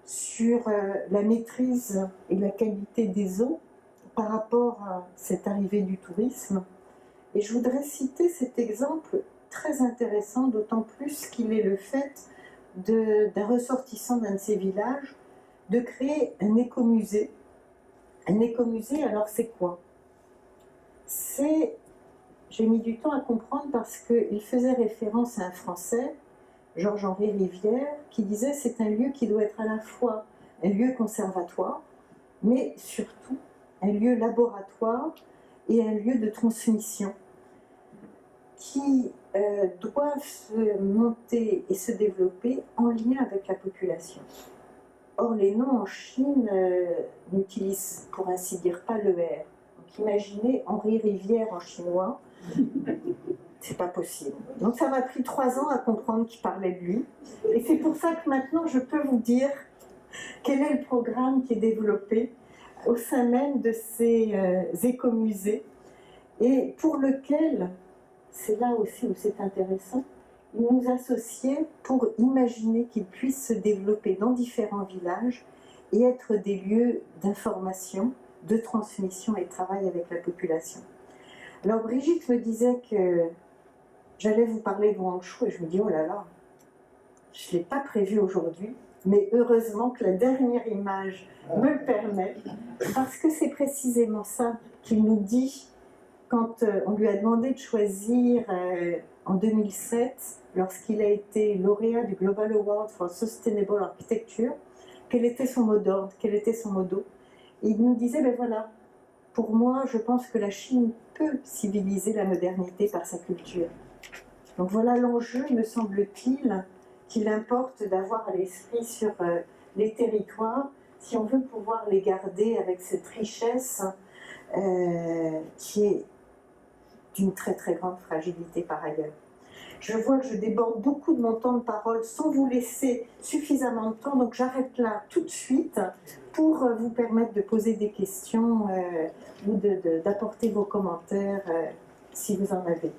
sur la maîtrise et la qualité des eaux par rapport à cette arrivée du tourisme. Et je voudrais citer cet exemple très intéressant, d'autant plus qu'il est le fait d'un ressortissant d'un de ces villages de créer un écomusée Un écomusée, alors c'est quoi? J'ai mis du temps à comprendre parce qu'il faisait référence à un Français, Georges-Henri Rivière, qui disait c'est un lieu qui doit être à la fois un lieu conservatoire, mais surtout un lieu laboratoire et un lieu de transmission qui doivent se monter et se développer en lien avec la population. Or, les noms en Chine n'utilisent pour ainsi dire pas le R. Donc imaginez Henri Rivière en chinois, c'est pas possible. Donc ça m'a pris 3 ans à comprendre qu'il parlait de lui. Et c'est pour ça que maintenant je peux vous dire quel est le programme qui est développé au sein même de ces écomusées et pour lequel, c'est là aussi où c'est intéressant, ils nous associaient pour imaginer qu'ils puissent se développer dans différents villages et être des lieux d'information, de transmission et de travail avec la population. Alors Brigitte me disait que j'allais vous parler de Wang Shu et je me dis oh là là, je ne l'ai pas prévu aujourd'hui, mais heureusement que la dernière image me le permet, parce que c'est précisément ça qu'il nous dit quand on lui a demandé de choisir en 2007, lorsqu'il a été lauréat du Global Award for Sustainable Architecture, quel était son mot d'ordre, quel était son mot d'eau. Et il nous disait, ben voilà, pour moi, je pense que la Chine peut civiliser la modernité par sa culture. Donc voilà l'enjeu, me semble-t-il, qu'il importe d'avoir à l'esprit sur les territoires, si on veut pouvoir les garder avec cette richesse qui est d'une très très grande fragilité par ailleurs. Je vois que je déborde beaucoup de mon temps de parole sans vous laisser suffisamment de temps, donc j'arrête là tout de suite pour vous permettre de poser des questions ou d'apporter vos commentaires si vous en avez.